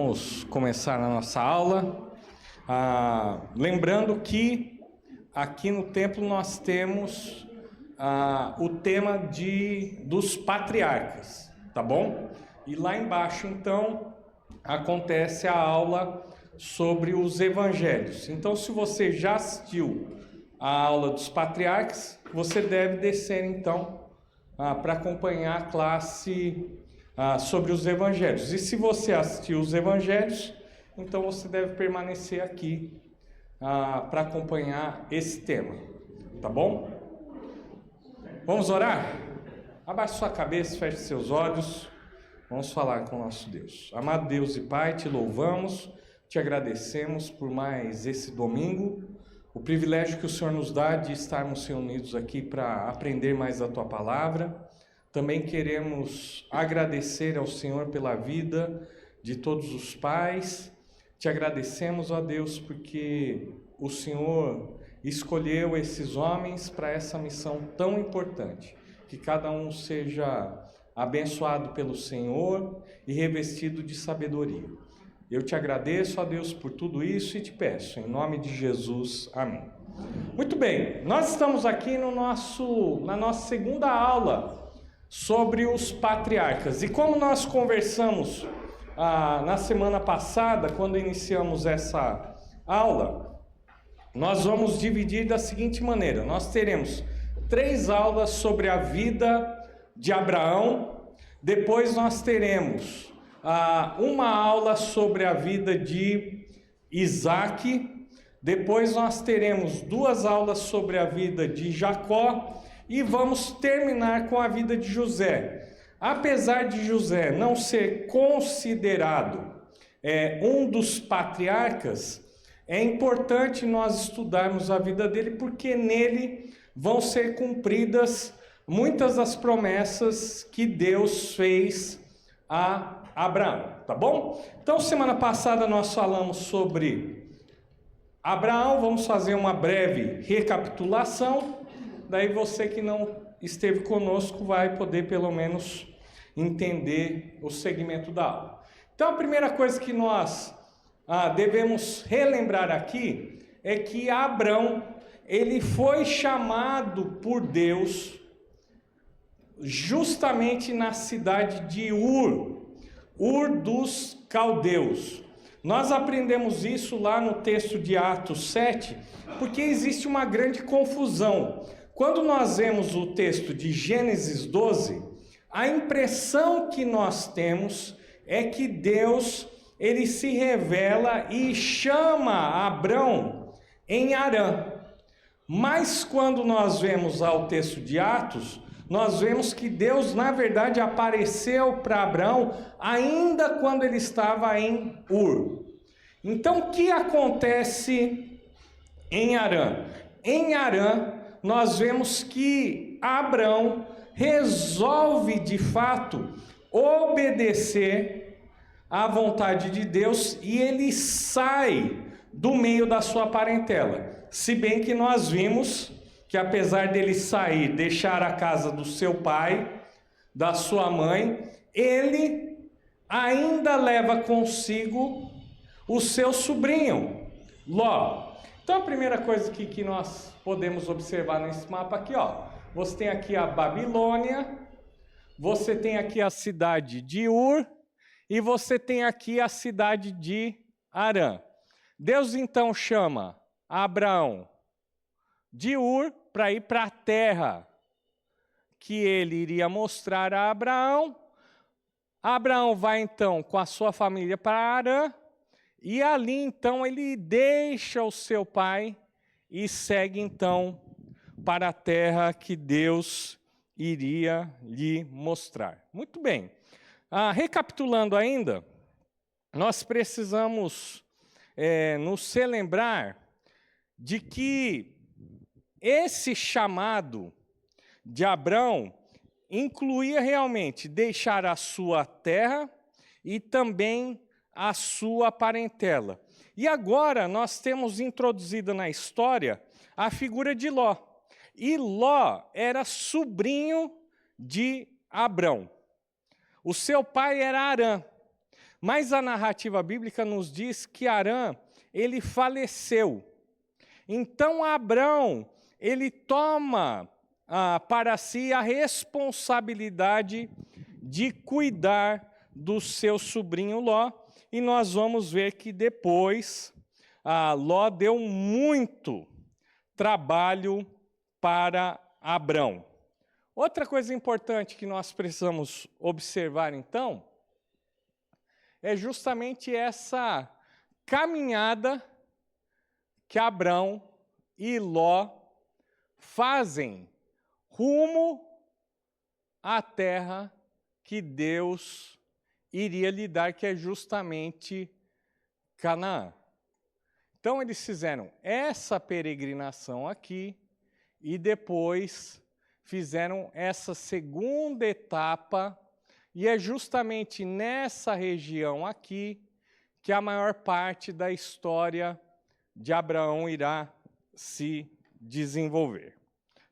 Vamos começar a nossa aula, lembrando que aqui no templo nós temos o tema dos patriarcas, tá bom? E lá embaixo, então, acontece a aula sobre os evangelhos. Então, se você já assistiu a aula dos patriarcas, você deve descer, então, para acompanhar a classe sobre os evangelhos. E se você assistiu os evangelhos, então você deve permanecer aqui para acompanhar esse tema, tá bom? Vamos orar? Abaixe sua cabeça, feche seus olhos, vamos falar com o nosso Deus. Amado Deus e Pai, te louvamos, te agradecemos por mais esse domingo, o privilégio que o Senhor nos dá de estarmos reunidos aqui para aprender mais a Tua Palavra. Também queremos agradecer ao Senhor pela vida de todos os pais. Te agradecemos, ó Deus, porque o Senhor escolheu esses homens para essa missão tão importante. Que cada um seja abençoado pelo Senhor e revestido de sabedoria. Eu te agradeço, ó Deus, por tudo isso e te peço, em nome de Jesus, amém. Muito bem, nós estamos aqui na nossa segunda aula sobre os patriarcas. E como nós conversamos na semana passada, quando iniciamos essa aula, nós vamos dividir da seguinte maneira. Nós teremos 3 aulas sobre a vida de Abraão, depois nós teremos uma aula sobre a vida de Isaac, depois nós teremos 2 aulas sobre a vida de Jacó, e vamos terminar com a vida de José. Apesar de José não ser considerado um dos patriarcas, é importante nós estudarmos a vida dele, porque nele vão ser cumpridas muitas das promessas que Deus fez a Abraão, tá bom? Então, semana passada nós falamos sobre Abraão, vamos fazer uma breve recapitulação. Daí você que não esteve conosco vai poder pelo menos entender o segmento da aula. Então a primeira coisa que nós devemos relembrar aqui é que Abraão, ele foi chamado por Deus justamente na cidade de Ur dos Caldeus. Nós aprendemos isso lá no texto de Atos 7, porque existe uma grande confusão. Quando nós vemos o texto de Gênesis 12, a impressão que nós temos é que Deus, ele se revela e chama Abrão em Harã. Mas quando nós vemos ao texto de Atos, nós vemos que Deus, na verdade, apareceu para Abrão ainda quando ele estava em Ur. Então, o que acontece em Harã? Em Harã, nós vemos que Abrão resolve de fato obedecer à vontade de Deus e ele sai do meio da sua parentela. Se bem que nós vimos que apesar dele sair, deixar a casa do seu pai, da sua mãe, ele ainda leva consigo o seu sobrinho, Ló. Então a primeira coisa que nós podemos observar nesse mapa aqui, ó, você tem aqui a Babilônia, você tem aqui a cidade de Ur e você tem aqui a cidade de Harã. Deus então chama Abraão de Ur para ir para a terra que ele iria mostrar a Abraão. Abraão vai então com a sua família para Harã. E ali, então, ele deixa o seu pai e segue, então, para a terra que Deus iria lhe mostrar. Muito bem. Recapitulando ainda, nós precisamos nos relembrar de que esse chamado de Abrão incluía realmente deixar a sua terra e também a sua parentela. E agora nós temos introduzido na história a figura de Ló. E Ló era sobrinho de Abrão. O seu pai era Harã. Mas a narrativa bíblica nos diz que Arã, ele faleceu. Então Abrão, ele toma para si a responsabilidade de cuidar do seu sobrinho Ló, e nós vamos ver que depois Ló deu muito trabalho para Abrão. Outra coisa importante que nós precisamos observar, então, é justamente essa caminhada que Abrão e Ló fazem rumo à terra que Deus iria lhe dar, que é justamente Canaã. Então, eles fizeram essa peregrinação aqui e depois fizeram essa segunda etapa, e é justamente nessa região aqui que a maior parte da história de Abraão irá se desenvolver.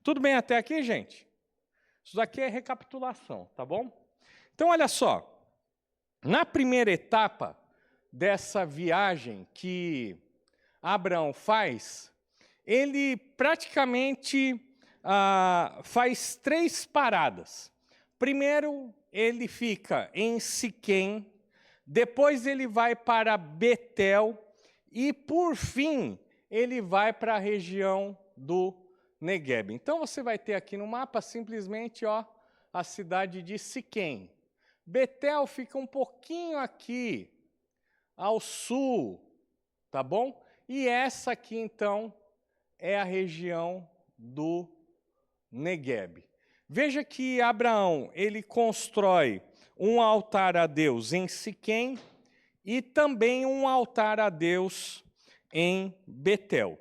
Tudo bem até aqui, gente? Isso daqui é recapitulação, tá bom? Então, olha só. Na primeira etapa dessa viagem que Abraão faz, ele praticamente faz 3 paradas. Primeiro, ele fica em Siquém, depois ele vai para Betel e, por fim, ele vai para a região do Negueb. Então, você vai ter aqui no mapa simplesmente a cidade de Siquém. Betel fica um pouquinho aqui ao sul, tá bom? E essa aqui, então, é a região do Negueb. Veja que Abraão, ele constrói um altar a Deus em Siquém e também um altar a Deus em Betel.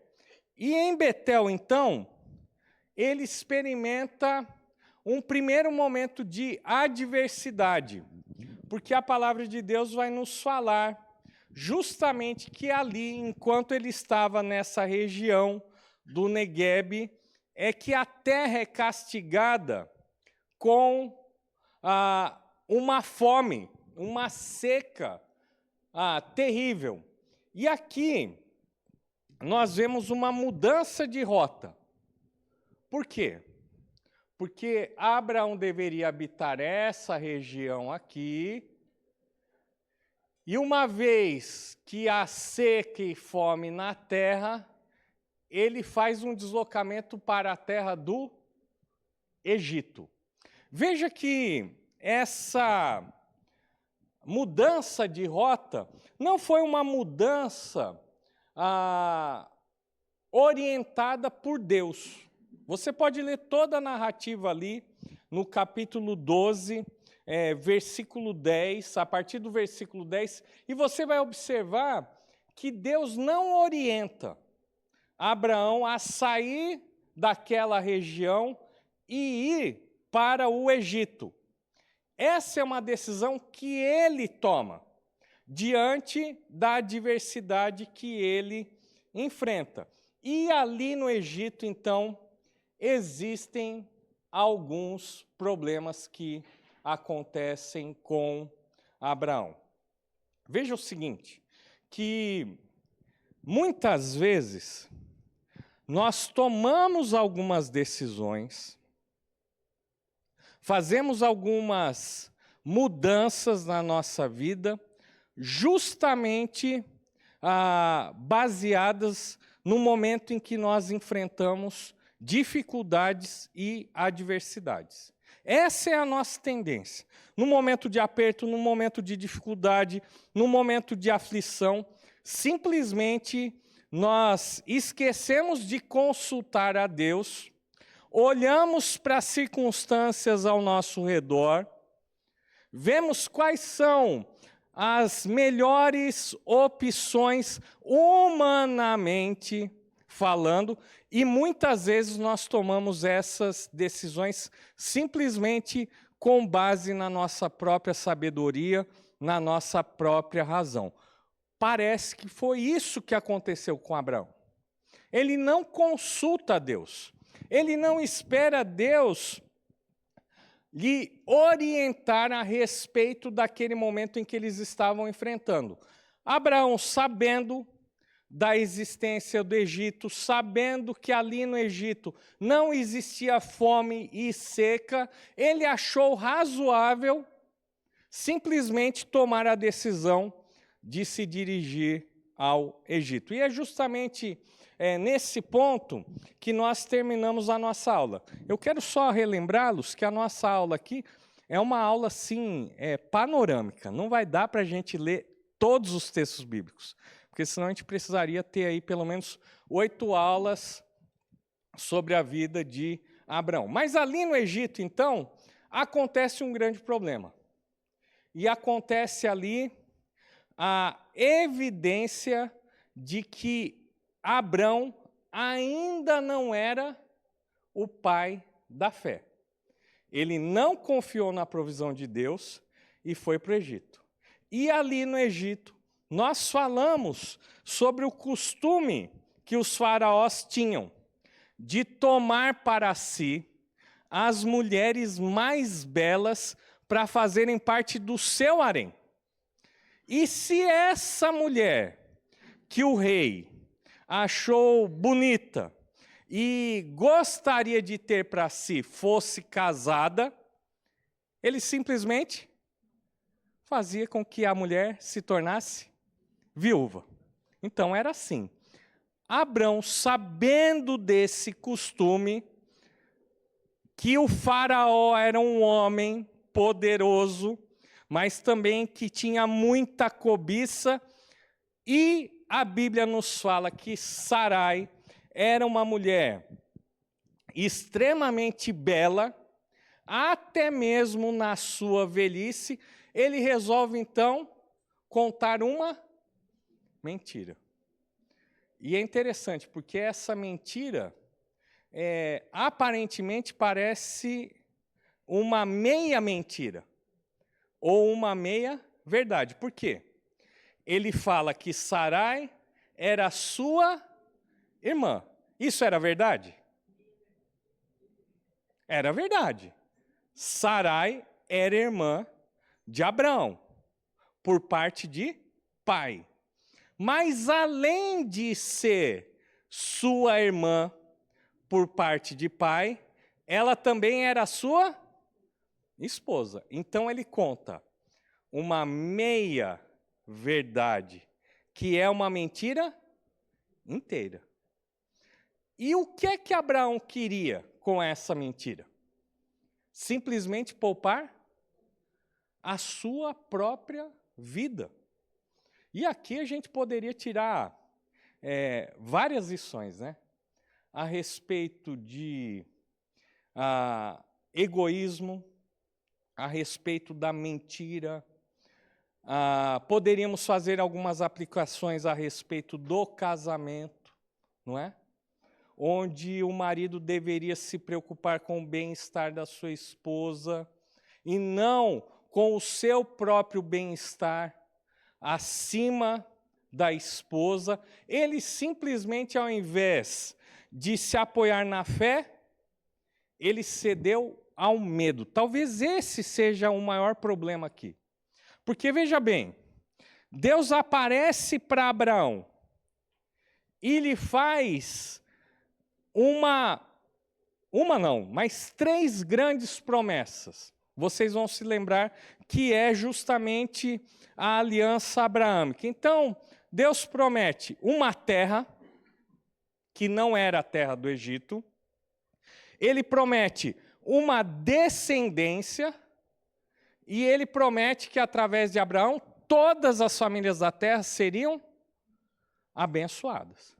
E em Betel, então, ele experimenta um primeiro momento de adversidade, porque a palavra de Deus vai nos falar justamente que ali, enquanto ele estava nessa região do Negueb, é que a terra é castigada com uma fome, uma seca terrível. E aqui nós vemos uma mudança de rota. Por quê? Porque Abraão deveria habitar essa região aqui, e uma vez que há seca e fome na terra, ele faz um deslocamento para a terra do Egito. Veja que essa mudança de rota não foi uma mudança orientada por Deus. Você pode ler toda a narrativa ali no capítulo 12, versículo 10, a partir do versículo 10, e você vai observar que Deus não orienta Abraão a sair daquela região e ir para o Egito. Essa é uma decisão que ele toma diante da adversidade que ele enfrenta. E ali no Egito, então, existem alguns problemas que acontecem com Abraão. Veja o seguinte, que muitas vezes nós tomamos algumas decisões, fazemos algumas mudanças na nossa vida, justamente baseadas no momento em que nós enfrentamos dificuldades e adversidades. Essa é a nossa tendência. No momento de aperto, no momento de dificuldade, no momento de aflição, simplesmente nós esquecemos de consultar a Deus, olhamos para as circunstâncias ao nosso redor, vemos quais são as melhores opções humanamente falando, e muitas vezes nós tomamos essas decisões simplesmente com base na nossa própria sabedoria, na nossa própria razão. Parece que foi isso que aconteceu com Abraão. Ele não consulta a Deus, ele não espera Deus lhe orientar a respeito daquele momento em que eles estavam enfrentando. Abraão, sabendo da existência do Egito, sabendo que ali no Egito não existia fome e seca, ele achou razoável simplesmente tomar a decisão de se dirigir ao Egito. E é justamente nesse ponto que nós terminamos a nossa aula. Eu quero só relembrá-los que a nossa aula aqui é uma aula, sim, panorâmica. Não vai dar para a gente ler todos os textos bíblicos, porque senão a gente precisaria ter aí pelo menos 8 aulas sobre a vida de Abraão. Mas ali no Egito, então, acontece um grande problema. E acontece ali a evidência de que Abrão ainda não era o pai da fé. Ele não confiou na provisão de Deus e foi para o Egito. E ali no Egito, nós falamos sobre o costume que os faraós tinham de tomar para si as mulheres mais belas para fazerem parte do seu harém. E se essa mulher que o rei achou bonita e gostaria de ter para si fosse casada, ele simplesmente fazia com que a mulher se tornasse viúva. Então era assim. Abrão, sabendo desse costume, que o faraó era um homem poderoso, mas também que tinha muita cobiça, e a Bíblia nos fala que Sarai era uma mulher extremamente bela, até mesmo na sua velhice, ele resolve então contar uma mentira. E é interessante, porque essa mentira aparentemente parece uma meia mentira, ou uma meia verdade. Por quê? Ele fala que Sarai era sua irmã. Isso era verdade? Era verdade. Sarai era irmã de Abraão, por parte de pai. Mas além de ser sua irmã por parte de pai, ela também era sua esposa. Então ele conta uma meia verdade, que é uma mentira inteira. E o que é que Abraão queria com essa mentira? Simplesmente poupar a sua própria vida. E aqui a gente poderia tirar várias lições, né? A respeito de egoísmo, a respeito da mentira. Poderíamos fazer algumas aplicações a respeito do casamento, não é? Onde o marido deveria se preocupar com o bem-estar da sua esposa e não com o seu próprio bem-estar acima da esposa. Ele simplesmente, ao invés de se apoiar na fé, ele cedeu ao medo. Talvez esse seja o maior problema aqui. Porque, veja bem, Deus aparece para Abraão e lhe faz mas 3 grandes promessas. Vocês vão se lembrar que é justamente a aliança abraâmica. Então, Deus promete uma terra, que não era a terra do Egito. Ele promete uma descendência, e ele promete que através de Abraão, todas as famílias da terra seriam abençoadas.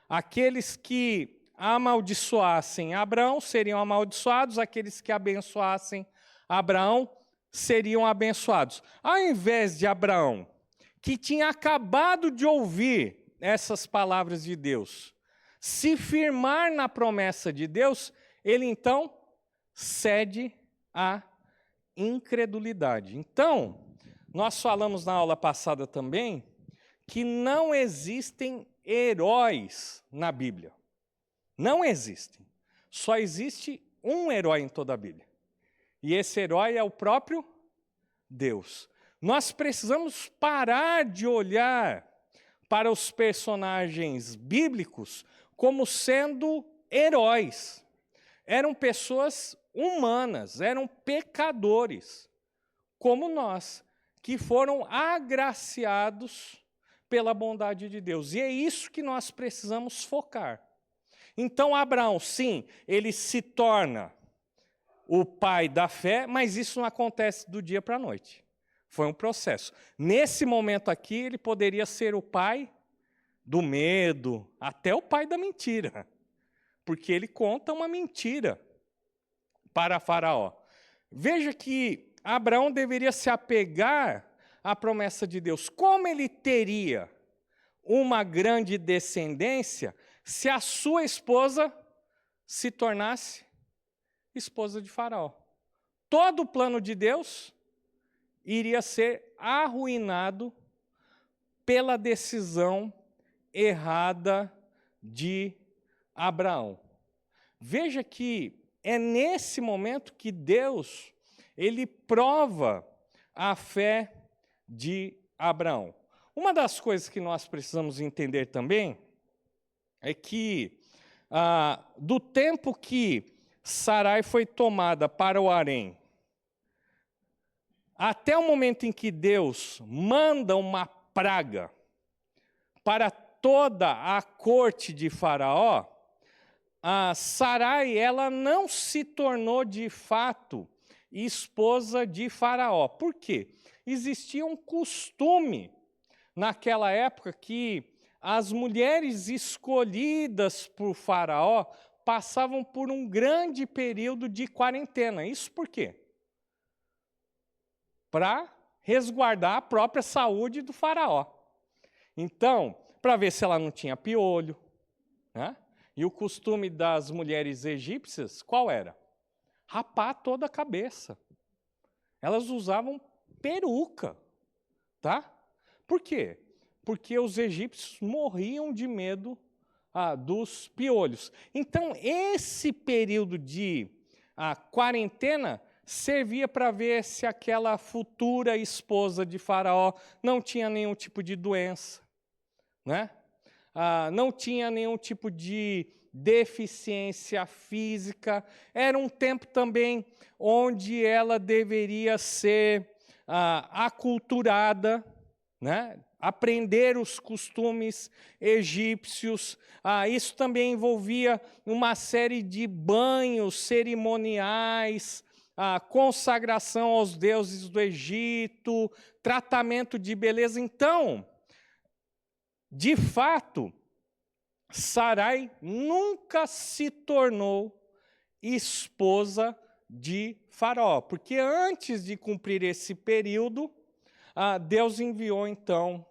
Aqueles que amaldiçoassem Abraão seriam amaldiçoados, aqueles que abençoassem Abraão seriam abençoados. Ao invés de Abraão, que tinha acabado de ouvir essas palavras de Deus, se firmar na promessa de Deus, ele então cede à incredulidade. Então, nós falamos na aula passada também que não existem heróis na Bíblia. Não existem. Só existe um herói em toda a Bíblia. E esse herói é o próprio Deus. Nós precisamos parar de olhar para os personagens bíblicos como sendo heróis. Eram pessoas humanas, eram pecadores, como nós, que foram agraciados pela bondade de Deus. E é isso que nós precisamos focar. Então, Abraão, sim, ele se torna o pai da fé, mas isso não acontece do dia para a noite. Foi um processo. Nesse momento aqui, ele poderia ser o pai do medo, até o pai da mentira, porque ele conta uma mentira para Faraó. Veja que Abraão deveria se apegar à promessa de Deus. Como ele teria uma grande descendência se a sua esposa se tornasse esposa de Faraó? Todo o plano de Deus iria ser arruinado pela decisão errada de Abraão. Veja que é nesse momento que Deus, ele prova a fé de Abraão. Uma das coisas que nós precisamos entender também é que do tempo que Sarai foi tomada para o harém, até o momento em que Deus manda uma praga para toda a corte de Faraó, a Sarai, ela não se tornou de fato esposa de Faraó. Por quê? Existia um costume naquela época que as mulheres escolhidas por Faraó passavam por um grande período de quarentena. Isso por quê? Para resguardar a própria saúde do Faraó. Então, para ver se ela não tinha piolho, né? E o costume das mulheres egípcias, qual era? Rapar toda a cabeça. Elas usavam peruca, tá? Por quê? Porque os egípcios morriam de medo dos piolhos. Então, esse período de quarentena servia para ver se aquela futura esposa de Faraó não tinha nenhum tipo de doença, né? Não tinha nenhum tipo de deficiência física. Era um tempo também onde ela deveria ser aculturada, né? Aprender os costumes egípcios. Isso também envolvia uma série de banhos cerimoniais, consagração aos deuses do Egito, tratamento de beleza. Então, de fato, Sarai nunca se tornou esposa de Faraó, porque antes de cumprir esse período, Deus enviou então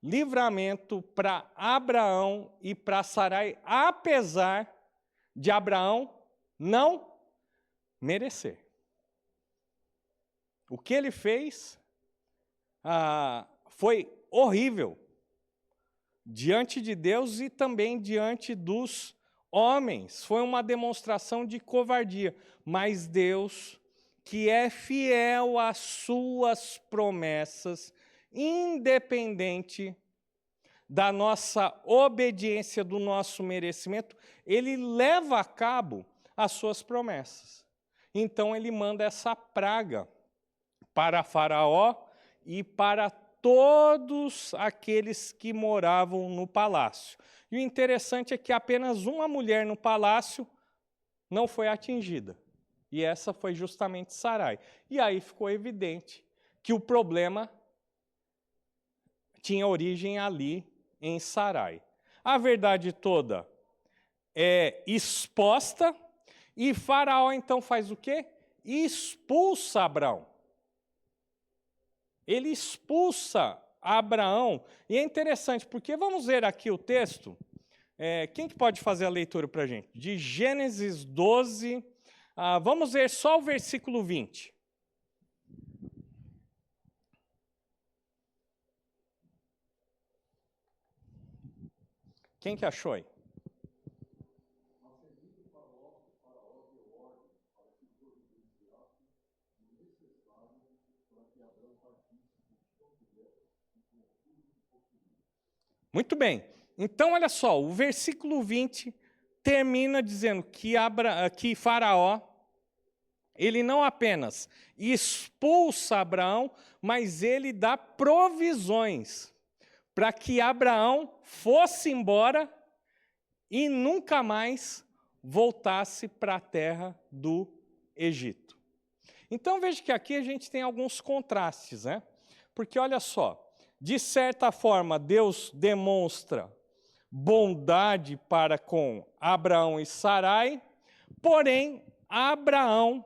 livramento para Abraão e para Sarai, apesar de Abraão não merecer. O que ele fez foi horrível diante de Deus e também diante dos homens. Foi uma demonstração de covardia. Mas Deus, que é fiel às suas promessas, independente da nossa obediência, do nosso merecimento, ele leva a cabo as suas promessas. Então ele manda essa praga para Faraó e para todos aqueles que moravam no palácio. E o interessante é que apenas uma mulher no palácio não foi atingida. E essa foi justamente Sarai. E aí ficou evidente que o problema tinha origem ali em Sarai. A verdade toda é exposta e Faraó então faz o quê? Expulsa Abraão. Ele expulsa Abraão. E é interessante, porque vamos ver aqui o texto. Quem que pode fazer a leitura para a gente? De Gênesis 12, vamos ver só o versículo 20. Quem que achou aí? Muito bem. Então, olha só, o versículo 20 termina dizendo que Faraó, ele não apenas expulsa Abraão, mas ele dá provisões para que Abraão fosse embora e nunca mais voltasse para a terra do Egito. Então veja que aqui a gente tem alguns contrastes, né? Porque olha só, de certa forma Deus demonstra bondade para com Abraão e Sarai, porém Abraão,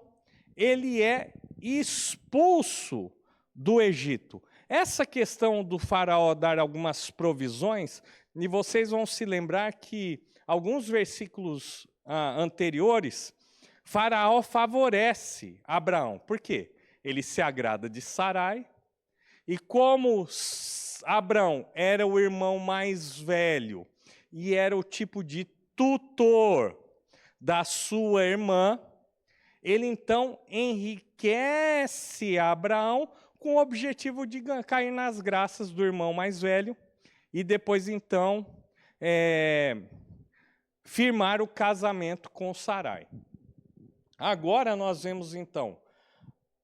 ele é expulso do Egito. Essa questão do faraó dar algumas provisões, e vocês vão se lembrar que alguns versículos anteriores, Faraó favorece Abraão. Por quê? Ele se agrada de Sarai, e como Abraão era o irmão mais velho e era o tipo de tutor da sua irmã, ele então enriquece Abraão com o objetivo de cair nas graças do irmão mais velho e depois então firmar o casamento com Sarai. Agora nós vemos então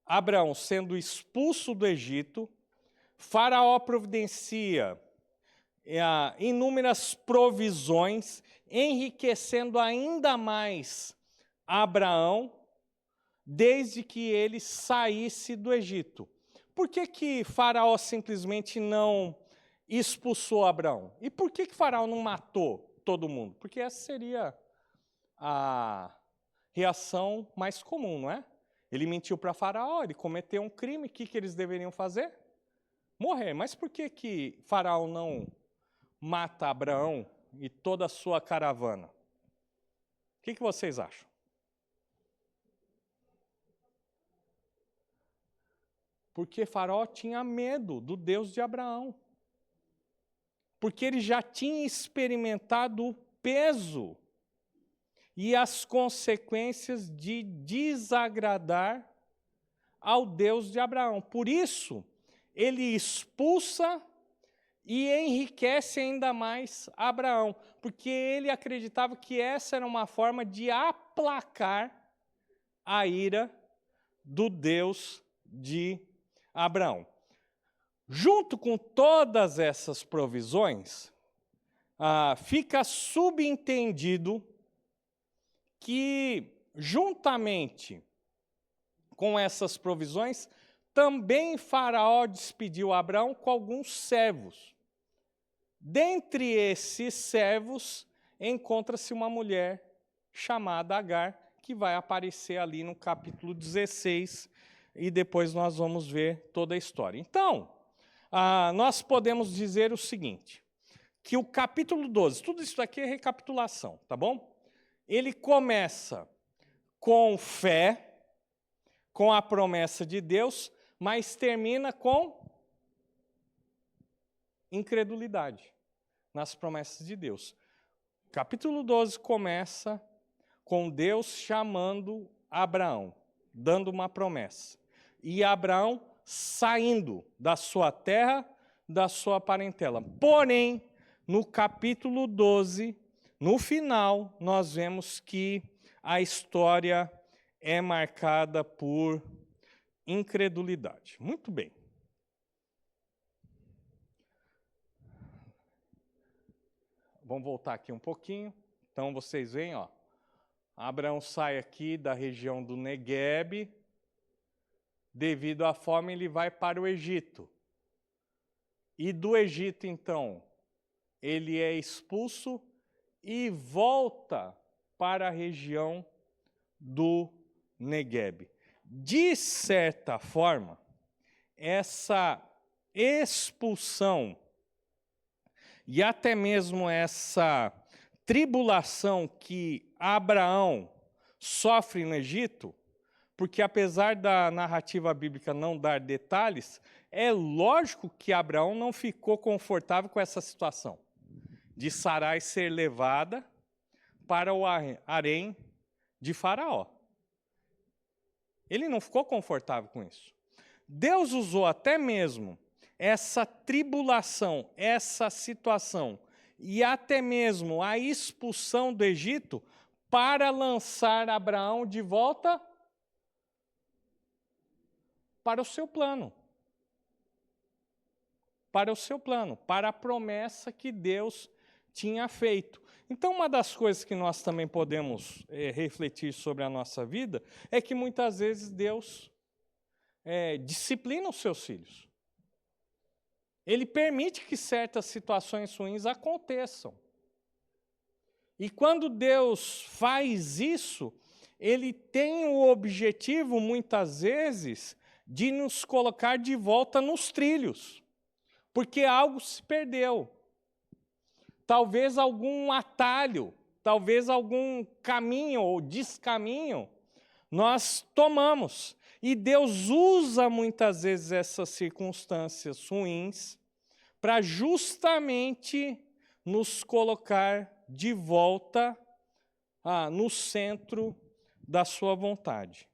Abraão sendo expulso do Egito, Faraó providencia inúmeras provisões, enriquecendo ainda mais Abraão, desde que ele saísse do Egito. Por que Faraó simplesmente não expulsou Abraão? E por que Faraó não matou todo mundo? Porque essa seria a reação mais comum, não é? Ele mentiu para Faraó, ele cometeu um crime, o que eles deveriam fazer? Morrer. Mas por que Faraó não mata Abraão e toda a sua caravana? O que vocês acham? Porque Faraó tinha medo do Deus de Abraão. Porque ele já tinha experimentado o peso e as consequências de desagradar ao Deus de Abraão. Por isso, ele expulsa e enriquece ainda mais Abraão, porque ele acreditava que essa era uma forma de aplacar a ira do Deus de Abraão. Junto com todas essas provisões, fica subentendido que, juntamente com essas provisões, também Faraó despediu Abraão com alguns servos. Dentre esses servos, encontra-se uma mulher chamada Agar, que vai aparecer ali no capítulo 16, e depois nós vamos ver toda a história. Então, nós podemos dizer o seguinte, que o capítulo 12, tudo isso aqui é recapitulação, tá bom? Ele começa com fé, com a promessa de Deus, mas termina com incredulidade nas promessas de Deus. Capítulo 12 começa com Deus chamando Abraão, dando uma promessa. E Abraão saindo da sua terra, da sua parentela. Porém, no capítulo 12, no final, nós vemos que a história é marcada por incredulidade. Muito bem. Vamos voltar aqui um pouquinho. Então, vocês veem, ó, Abraão sai aqui da região do Negueb. Devido à fome, ele vai para o Egito. E do Egito, então, ele é expulso e volta para a região do Negueb. De certa forma, essa expulsão e até mesmo essa tribulação que Abraão sofre no Egito, porque apesar da narrativa bíblica não dar detalhes, é lógico que Abraão não ficou confortável com essa situação de Sarai ser levada para o harém de Faraó. Ele não ficou confortável com isso. Deus usou até mesmo essa tribulação, essa situação, e até mesmo a expulsão do Egito, para lançar Abraão de volta para o seu plano. Para o seu plano, para a promessa que Deus tinha feito. Então, uma das coisas que nós também podemos refletir sobre a nossa vida é que muitas vezes Deus disciplina os seus filhos. Ele permite que certas situações ruins aconteçam. E quando Deus faz isso, Ele tem o objetivo, muitas vezes, de nos colocar de volta nos trilhos. Porque algo se perdeu. Talvez algum atalho, talvez algum caminho ou descaminho nós tomamos. E Deus usa muitas vezes essas circunstâncias ruins para justamente nos colocar de volta no centro da sua vontade.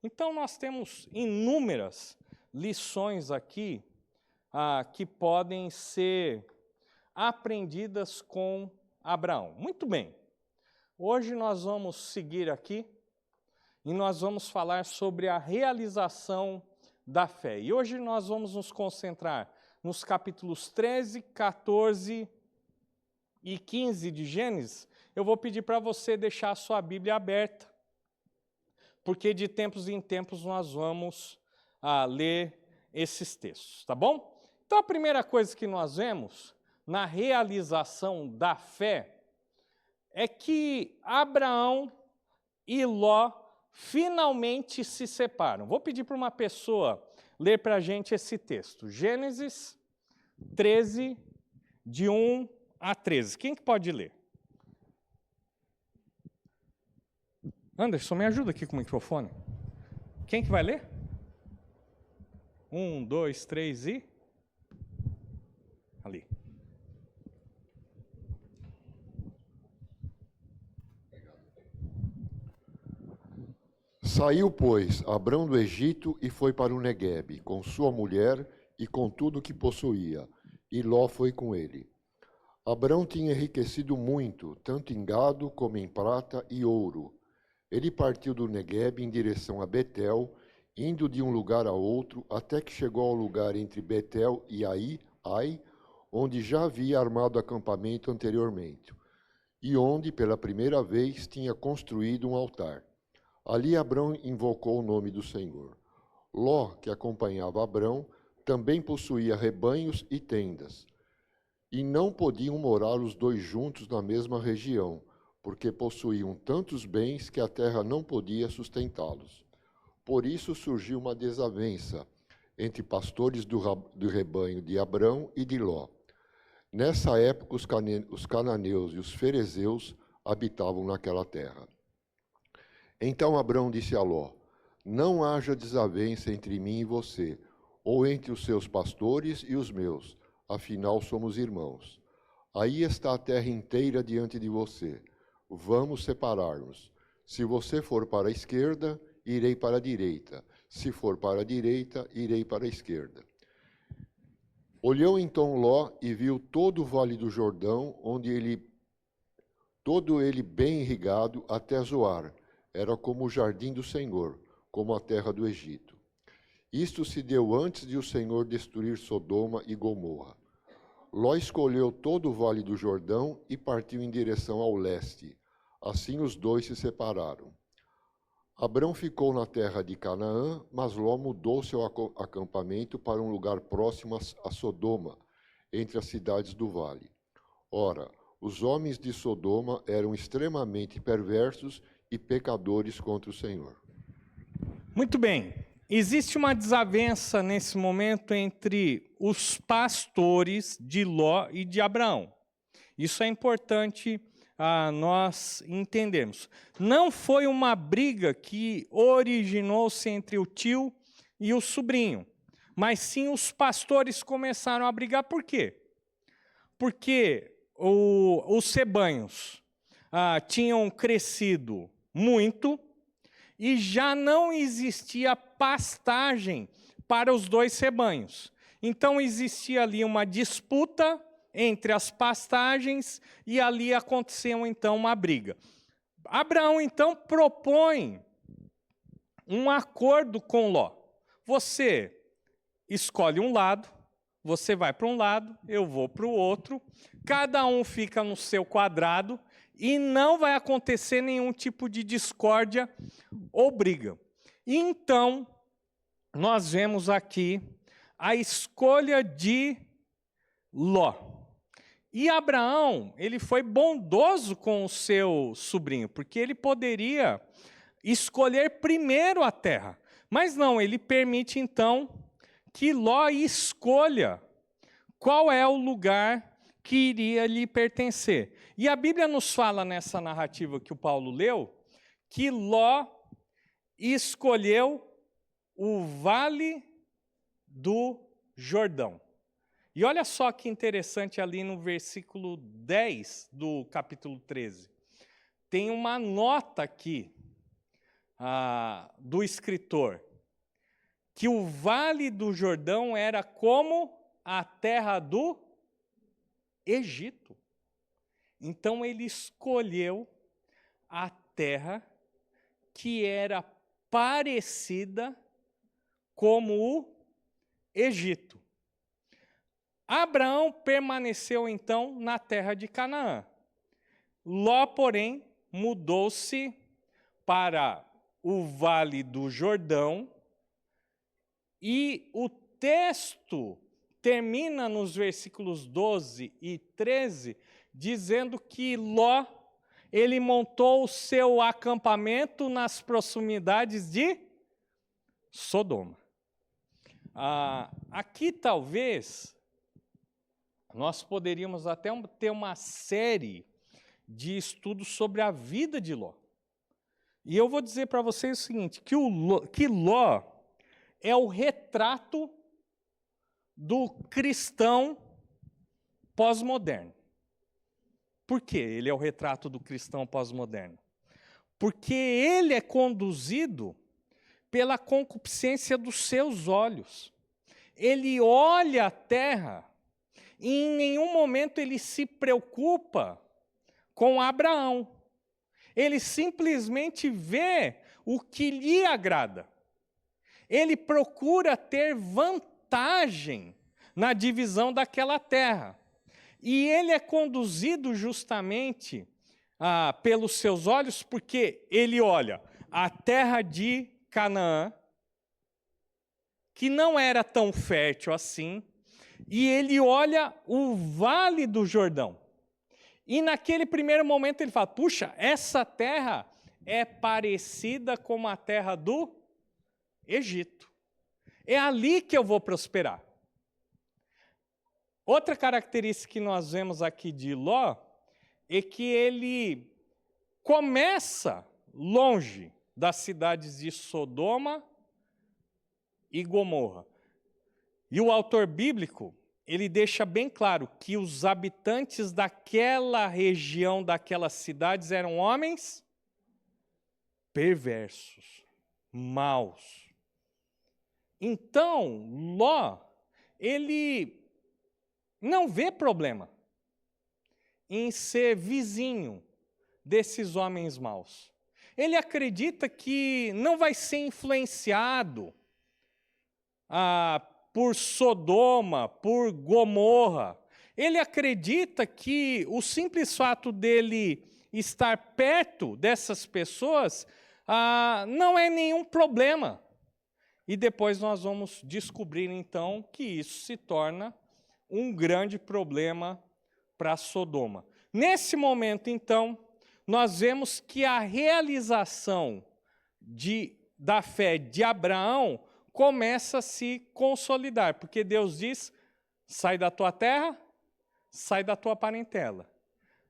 Então nós temos inúmeras lições aqui que podem ser aprendidas com Abraão. Muito bem, hoje nós vamos seguir aqui e nós vamos falar sobre a realização da fé. E hoje nós vamos nos concentrar nos capítulos 13, 14 e 15 de Gênesis. Eu vou pedir para você deixar a sua Bíblia aberta, porque de tempos em tempos nós vamos ler esses textos, tá bom? Então a primeira coisa que nós vemos na realização da fé é que Abraão e Ló finalmente se separam. Vou pedir para uma pessoa ler para a gente esse texto. Gênesis 13, de 1 a 13. Quem que pode ler? Anderson, me ajuda aqui com o microfone. Quem que vai ler? 1, 2, 3 e... ali. Saiu, pois, Abrão do Egito e foi para o Neguebe, com sua mulher e com tudo o que possuía, e Ló foi com ele. Abrão tinha enriquecido muito, tanto em gado como em prata e ouro. Ele partiu do Neguebe em direção a Betel, indo de um lugar a outro, até que chegou ao lugar entre Betel e Ai, onde já havia armado acampamento anteriormente, e onde, pela primeira vez, tinha construído um altar. Ali Abrão invocou o nome do Senhor. Ló, que acompanhava Abrão, também possuía rebanhos e tendas. E não podiam morar os dois juntos na mesma região, porque possuíam tantos bens que a terra não podia sustentá-los. Por isso surgiu uma desavença entre pastores do rebanho de Abrão e de Ló. Nessa época, os cananeus e os ferezeus habitavam naquela terra. Então Abrão disse a Ló: não haja desavença entre mim e você, ou entre os seus pastores e os meus, afinal somos irmãos. Aí está a terra inteira diante de você. Vamos separar-nos. Se você for para a esquerda, irei para a direita. Se for para a direita, irei para a esquerda. Olhou então Ló e viu todo o vale do Jordão, todo ele bem irrigado até Zoar. Era como o jardim do Senhor, como a terra do Egito. Isto se deu antes de o Senhor destruir Sodoma e Gomorra. Ló escolheu todo o vale do Jordão e partiu em direção ao leste. Assim os dois se separaram. Abrão ficou na terra de Canaã, mas Ló mudou seu acampamento para um lugar próximo a Sodoma, entre as cidades do vale. Ora, os homens de Sodoma eram extremamente perversos e pecadores contra o Senhor. Muito bem. Existe uma desavença nesse momento entre os pastores de Ló e de Abraão. Isso é importante nós entendermos. Não foi uma briga que originou-se entre o tio e o sobrinho, mas sim os pastores começaram a brigar. Por quê? Porque os rebanhos tinham crescido muito e já não existia pastagem para os dois rebanhos. Então existia ali uma disputa entre as pastagens e ali aconteceu então uma briga. Abraão então propõe um acordo com Ló. Você escolhe um lado, você vai para um lado, eu vou para o outro, cada um fica no seu quadrado e não vai acontecer nenhum tipo de discórdia ou briga. E então, nós vemos aqui a escolha de Ló. E Abraão, ele foi bondoso com o seu sobrinho, porque ele poderia escolher primeiro a terra. Mas não, ele permite então que Ló escolha qual é o lugar que iria lhe pertencer. E a Bíblia nos fala nessa narrativa que o Paulo leu, que Ló escolheu o Vale do Jordão. E olha só que interessante ali no versículo 10 do capítulo 13. Tem uma nota aqui do escritor, que o Vale do Jordão era como a terra do Egito. Então ele escolheu a terra que era parecida como o Egito. Abraão permaneceu então na terra de Canaã. Ló, porém, mudou-se para o Vale do Jordão, e o texto termina nos versículos 12 e 13, dizendo que Ló, ele montou o seu acampamento nas proximidades de Sodoma. Aqui talvez nós poderíamos até ter uma série de estudos sobre a vida de Ló. E eu vou dizer para vocês o seguinte, que Ló é o retrato do cristão pós-moderno. Por que ele é o retrato do cristão pós-moderno? Porque ele é conduzido pela concupiscência dos seus olhos. Ele olha a terra e em nenhum momento ele se preocupa com Abraão. Ele simplesmente vê o que lhe agrada. Ele procura ter vantagem na divisão daquela terra. E ele é conduzido justamente pelos seus olhos, porque ele olha a terra de Canaã, que não era tão fértil assim, e ele olha o Vale do Jordão. E naquele primeiro momento ele fala, puxa, essa terra é parecida com a terra do Egito. É ali que eu vou prosperar. Outra característica que nós vemos aqui de Ló é que ele começa longe das cidades de Sodoma e Gomorra. E o autor bíblico, ele deixa bem claro que os habitantes daquela região, daquelas cidades, eram homens perversos, maus. Então, Ló, ele não vê problema em ser vizinho desses homens maus. Ele acredita que não vai ser influenciado por Sodoma, por Gomorra. Ele acredita que o simples fato dele estar perto dessas pessoas não é nenhum problema. E depois nós vamos descobrir, então, que isso se torna um grande problema para Sodoma. Nesse momento, então, nós vemos que a realização da fé de Abraão começa a se consolidar, porque Deus diz, sai da tua terra, sai da tua parentela.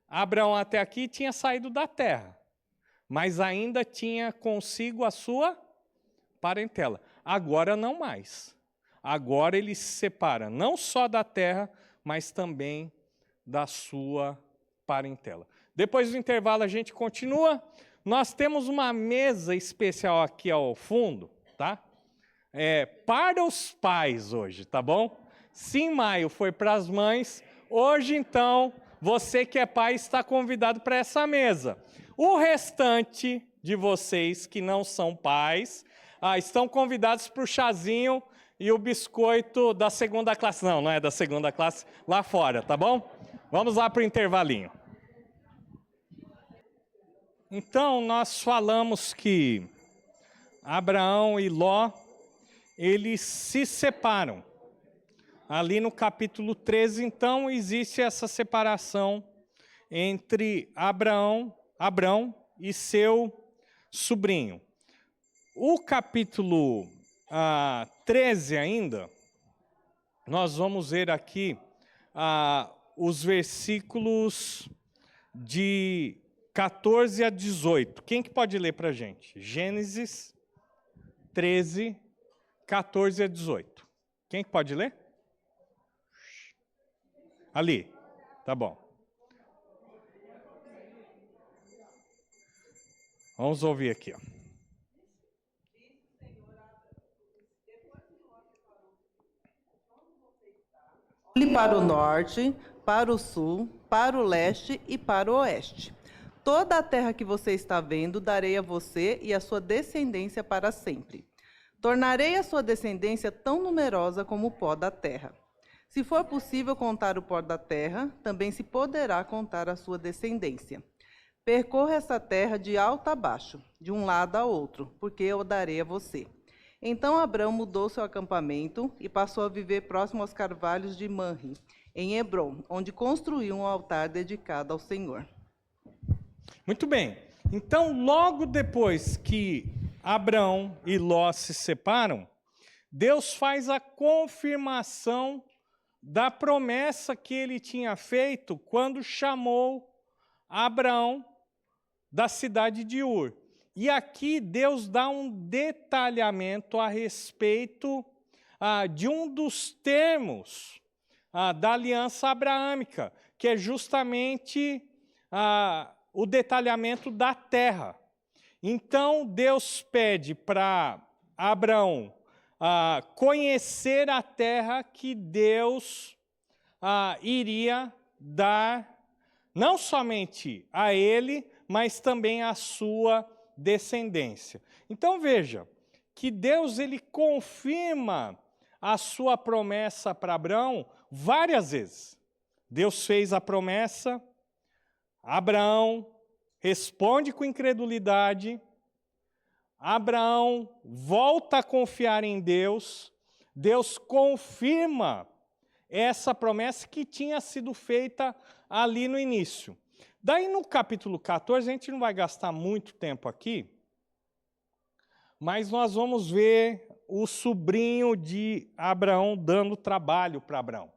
Abraão até aqui tinha saído da terra, mas ainda tinha consigo a sua parentela. Agora não mais. Agora ele se separa não só da terra, mas também da sua parentela. Depois do intervalo a gente continua. Nós temos uma mesa especial aqui ao fundo, tá? Para os pais hoje, tá bom? Se em maio foi para as mães, hoje então, você que é pai está convidado para essa mesa. O restante de vocês que não são pais, estão convidados para o chazinho e o biscoito da segunda classe. Não, não é da segunda classe, lá fora, tá bom? Vamos lá para o intervalinho. Então, nós falamos que Abraão e Ló, eles se separam. Ali no capítulo 13, então, existe essa separação entre Abrão e seu sobrinho. O capítulo 13 ainda, nós vamos ver aqui os versículos de 14 a 18. Quem que pode ler para a gente? Gênesis 13, 14 a 18. Quem que pode ler? Ali, tá bom. Vamos ouvir aqui, ó. Olhe para o norte, para o sul, para o leste e para o oeste. Toda a terra que você está vendo, darei a você e a sua descendência para sempre. Tornarei a sua descendência tão numerosa como o pó da terra. Se for possível contar o pó da terra, também se poderá contar a sua descendência. Percorra essa terra de alto a baixo, de um lado a outro, porque eu darei a você. Então Abrão mudou seu acampamento e passou a viver próximo aos carvalhos de Manre, em Hebrom, onde construiu um altar dedicado ao Senhor. Muito bem. Então, logo depois que Abrão e Ló se separam, Deus faz a confirmação da promessa que ele tinha feito quando chamou Abraão da cidade de Ur. E aqui Deus dá um detalhamento a respeito de um dos termos da aliança abraâmica, que é justamente o detalhamento da terra. Então Deus pede para Abraão conhecer a terra que Deus iria dar, não somente a ele, mas também à sua descendência. Então veja, que Deus ele confirma a sua promessa para Abraão várias vezes. Deus fez a promessa, Abraão responde com incredulidade, Abraão volta a confiar em Deus, Deus confirma essa promessa que tinha sido feita ali no início. Daí no capítulo 14, a gente não vai gastar muito tempo aqui, mas nós vamos ver o sobrinho de Abraão dando trabalho para Abraão.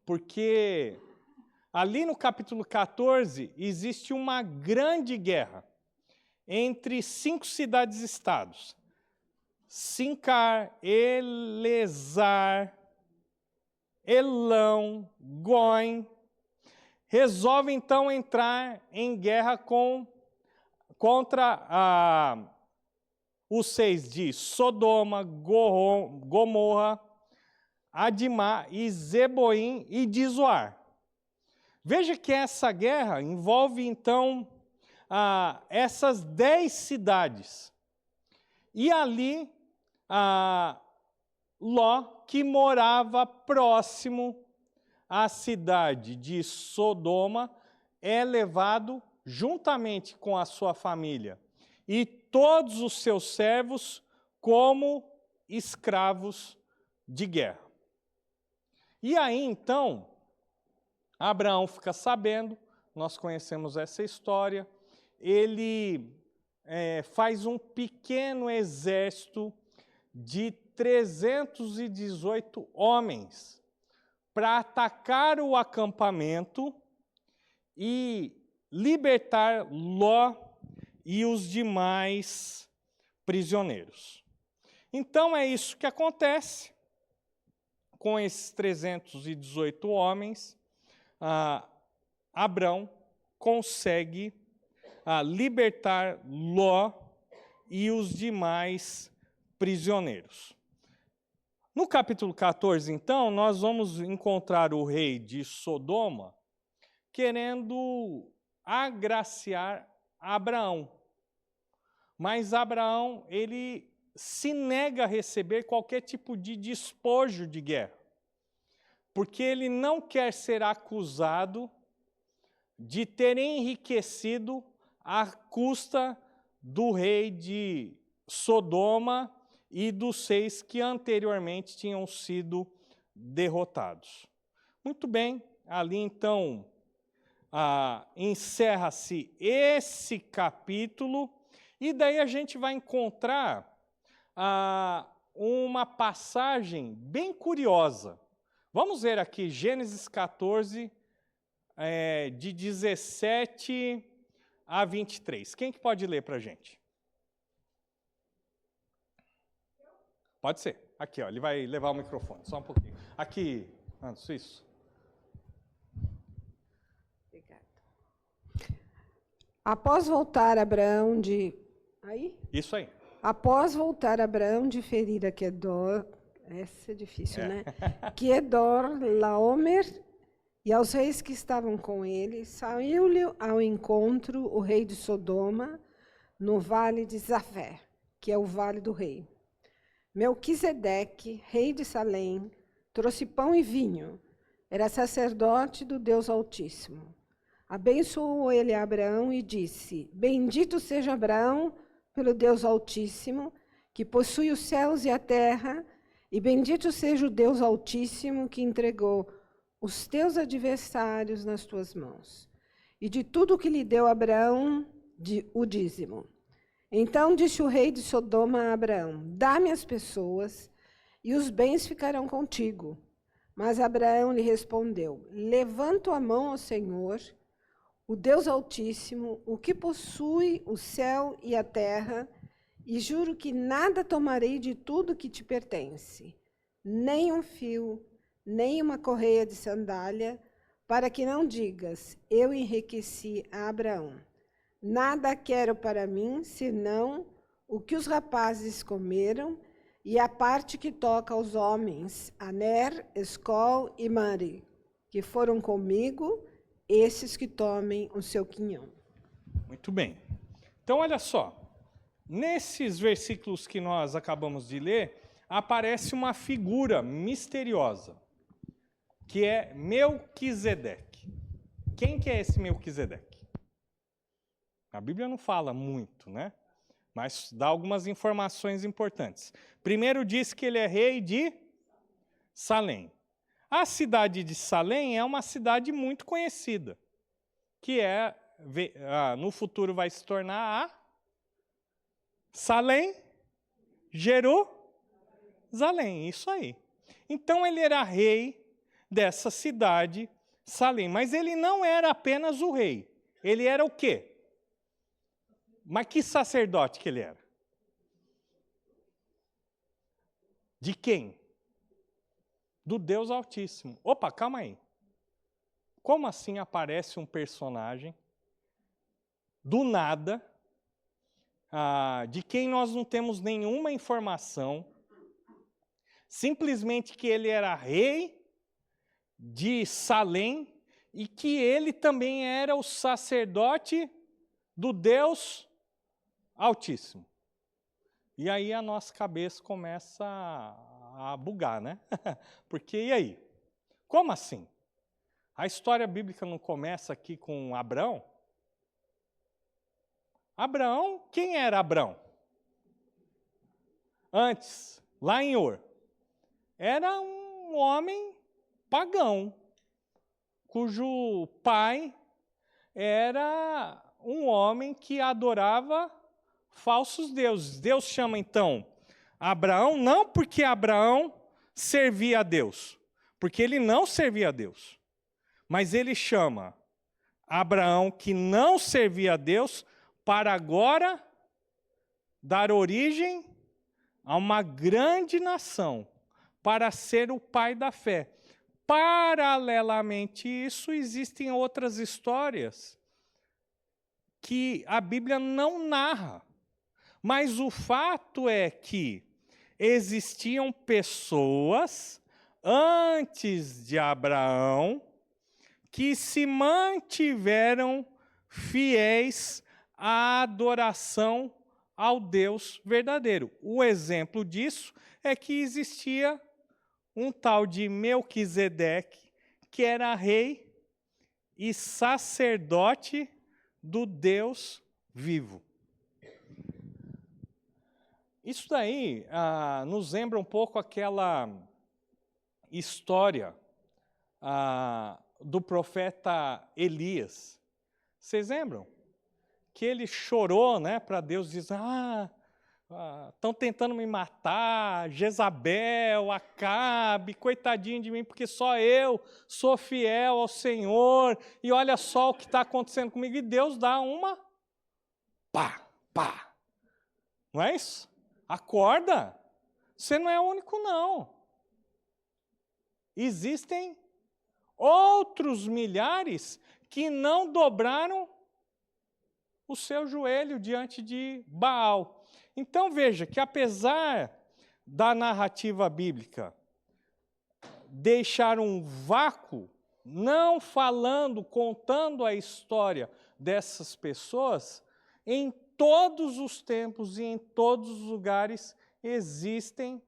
Porque ali no capítulo 14 existe uma grande guerra entre 5 cidades-estados. Sincar, Elezar, Elão, Goim, resolve então entrar em guerra contra os 6 de Sodoma, Gomorra, Adimá e Zeboim e de Zoar. Veja que essa guerra envolve então essas 10 cidades. E ali Ló, que morava próximo à cidade de Sodoma, é levado juntamente com a sua família e todos os seus servos como escravos de guerra. E aí, então, Abraão fica sabendo, nós conhecemos essa história, ele faz um pequeno exército de 318 homens para atacar o acampamento e libertar Ló e os demais prisioneiros. Então é isso que acontece com esses 318 homens. Abrão consegue libertar Ló e os demais prisioneiros. No capítulo 14, então, nós vamos encontrar o rei de Sodoma querendo agraciar Abraão. Mas Abraão, ele se nega a receber qualquer tipo de despojo de guerra, porque ele não quer ser acusado de ter enriquecido à custa do rei de Sodoma e dos 6 que anteriormente tinham sido derrotados. Muito bem, ali então encerra-se esse capítulo, e daí a gente vai encontrar uma passagem bem curiosa. Vamos ver aqui Gênesis 14, de 17 a 23. Quem que pode ler para a gente? Pode ser. Aqui, ó, ele vai levar o microfone, só um pouquinho. Aqui, Anderson, isso. Obrigada. Após voltar Abraão de... Aí? Isso aí. Após voltar Abraão de ferir a Quedor... Essa é difícil, né? Quedor, Laomer e aos reis que estavam com ele, saiu-lhe ao encontro o rei de Sodoma no vale de Zafé, que é o vale do rei. Melquisedeque, rei de Salém, trouxe pão e vinho. Era sacerdote do Deus Altíssimo. Abençoou ele a Abraão e disse: Bendito seja Abraão pelo Deus Altíssimo, que possui os céus e a terra, e bendito seja o Deus Altíssimo, que entregou os teus adversários nas tuas mãos. E de tudo que lhe deu Abraão, o dízimo. Então disse o rei de Sodoma a Abraão: Dá-me as pessoas, e os bens ficarão contigo. Mas Abraão lhe respondeu: Levanto a mão ao Senhor, o Deus Altíssimo, o que possui o céu e a terra, e juro que nada tomarei de tudo que te pertence, nem um fio, nem uma correia de sandália, para que não digas: eu enriqueci a Abraão. Nada quero para mim, senão o que os rapazes comeram e a parte que toca aos homens, Aner, Escol e Mari, que foram comigo, esses que tomem o seu quinhão. Muito bem. Então, olha só. Nesses versículos que nós acabamos de ler, aparece uma figura misteriosa, que é Melquisedeque. Quem que é esse Melquisedeque? A Bíblia não fala muito, né? Mas dá algumas informações importantes. Primeiro diz que ele é rei de Salém. A cidade de Salém é uma cidade muito conhecida, que no futuro vai se tornar a Salém, Jerusalém, isso aí. Então ele era rei dessa cidade, Salém, mas ele não era apenas o rei, ele era o quê? Mas que sacerdote que ele era? De quem? Do Deus Altíssimo. Opa, calma aí. Como assim aparece um personagem do nada, de quem nós não temos nenhuma informação, simplesmente que ele era rei de Salém e que ele também era o sacerdote do Deus Altíssimo? E aí a nossa cabeça começa a bugar, né? Porque e aí? Como assim? A história bíblica não começa aqui com Abraão? Abraão, quem era Abraão? Antes, lá em Ur, era um homem pagão, cujo pai era um homem que adorava falsos deuses. Deus chama então Abraão, não porque Abraão servia a Deus, porque ele não servia a Deus, mas ele chama Abraão, que não servia a Deus, para agora dar origem a uma grande nação, para ser o pai da fé. Paralelamente a isso, existem outras histórias que a Bíblia não narra. Mas o fato é que existiam pessoas antes de Abraão que se mantiveram fiéis à adoração ao Deus verdadeiro. O exemplo disso é que existia um tal de Melquisedeque, que era rei e sacerdote do Deus vivo. Isso daí nos lembra um pouco aquela história do profeta Elias. Vocês lembram? Que ele chorou, né, para Deus, diz: estão tentando me matar, Jezabel, Acabe, coitadinho de mim, porque só eu sou fiel ao Senhor, e olha só o que está acontecendo comigo. E Deus dá uma pá. Não é isso? Acorda, você não é o único, não. Existem outros milhares que não dobraram o seu joelho diante de Baal. Então veja que apesar da narrativa bíblica deixar um vácuo, não falando, contando a história dessas pessoas, em todos os tempos e em todos os lugares existem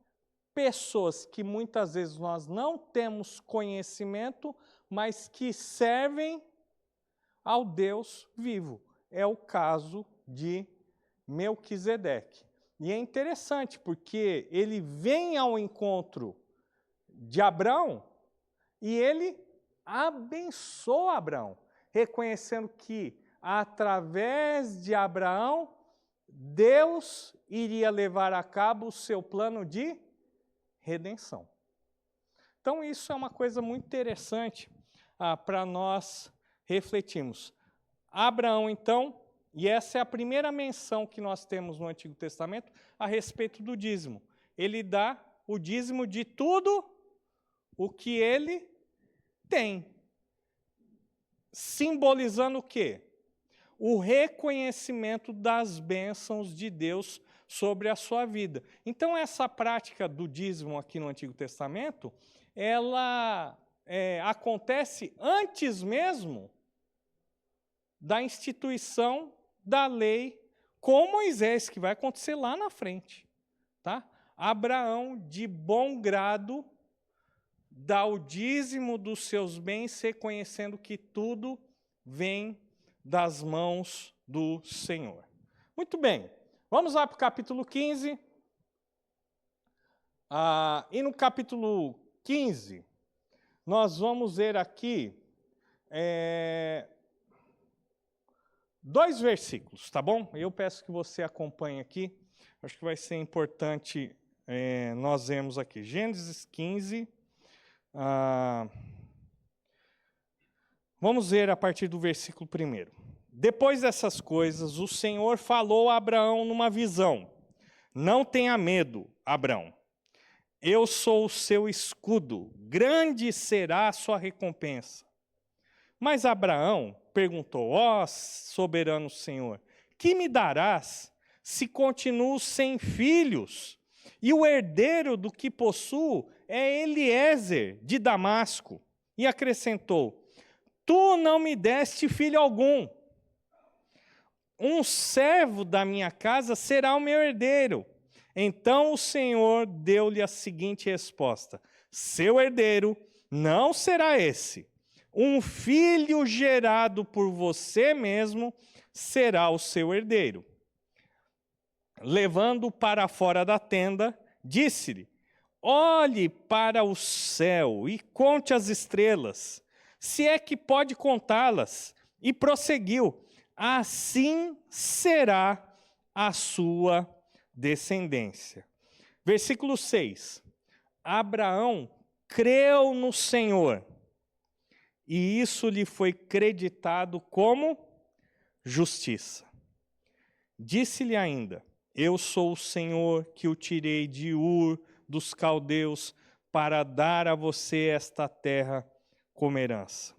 pessoas que muitas vezes nós não temos conhecimento, mas que servem ao Deus vivo. É o caso de Melquisedeque. E é interessante porque ele vem ao encontro de Abraão e ele abençoa Abraão, reconhecendo que através de Abraão Deus iria levar a cabo o seu plano de redenção. Então isso é uma coisa muito interessante para nós refletirmos. Abraão, então, e essa é a primeira menção que nós temos no Antigo Testamento a respeito do dízimo. Ele dá o dízimo de tudo o que ele tem. Simbolizando o quê? O reconhecimento das bênçãos de Deus sobre a sua vida. Então, essa prática do dízimo aqui no Antigo Testamento, ela acontece antes mesmo da instituição da lei com Moisés, que vai acontecer lá na frente. Tá? Abraão, de bom grado, dá o dízimo dos seus bens, reconhecendo que tudo vem das mãos do Senhor. Muito bem, vamos lá para o capítulo 15. E no capítulo 15, nós vamos ver aqui 2 versículos, tá bom? Eu peço que você acompanhe aqui, acho que vai ser importante nós vermos aqui. Gênesis 15, vamos ver a partir do versículo 1. Depois dessas coisas, o Senhor falou a Abraão numa visão: não tenha medo, Abraão. Eu sou o seu escudo, grande será a sua recompensa. Mas Abraão perguntou: ó soberano Senhor, que me darás se continuo sem filhos? E o herdeiro do que possuo é Eliezer, de Damasco. E acrescentou: tu não me deste filho algum. Um servo da minha casa será o meu herdeiro. Então o Senhor deu-lhe a seguinte resposta: seu herdeiro não será esse. Um filho gerado por você mesmo será o seu herdeiro. Levando-o para fora da tenda, disse-lhe: olhe para o céu e conte as estrelas, se é que pode contá-las. E prosseguiu: assim será a sua descendência. Versículo 6. Abraão creu no Senhor, e isso lhe foi creditado como justiça. Disse-lhe ainda: eu sou o Senhor que o tirei de Ur dos caldeus para dar a você esta terra como herança.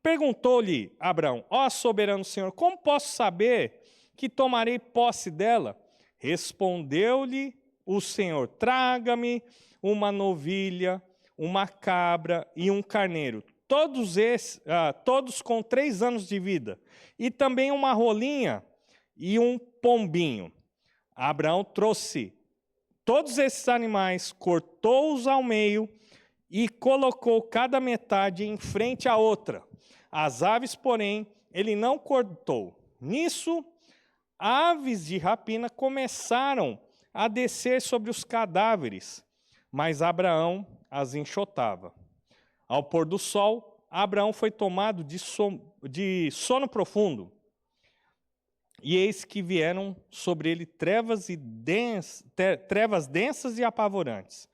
Perguntou-lhe Abraão: ó soberano Senhor, como posso saber que tomarei posse dela? Respondeu-lhe o Senhor: traga-me uma novilha, uma cabra e um carneiro, todos com 3 anos de vida, e também uma rolinha e um pombinho. Abraão trouxe todos esses animais, cortou-os ao meio e colocou cada metade em frente à outra. As aves, porém, ele não cortou. Nisso, aves de rapina começaram a descer sobre os cadáveres, mas Abraão as enxotava. Ao pôr do sol, Abraão foi tomado de sono profundo, e eis que vieram sobre ele trevas densas e apavorantes.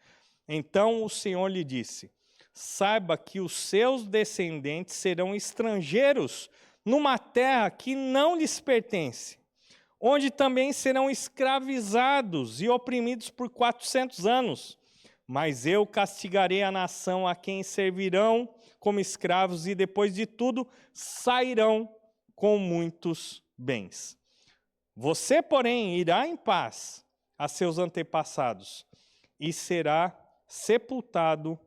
Então o Senhor lhe disse: saiba que os seus descendentes serão estrangeiros numa terra que não lhes pertence, onde também serão escravizados e oprimidos por 400 anos. Mas eu castigarei a nação a quem servirão como escravos, e depois de tudo sairão com muitos bens. Você, porém, irá em paz a seus antepassados e será sepultado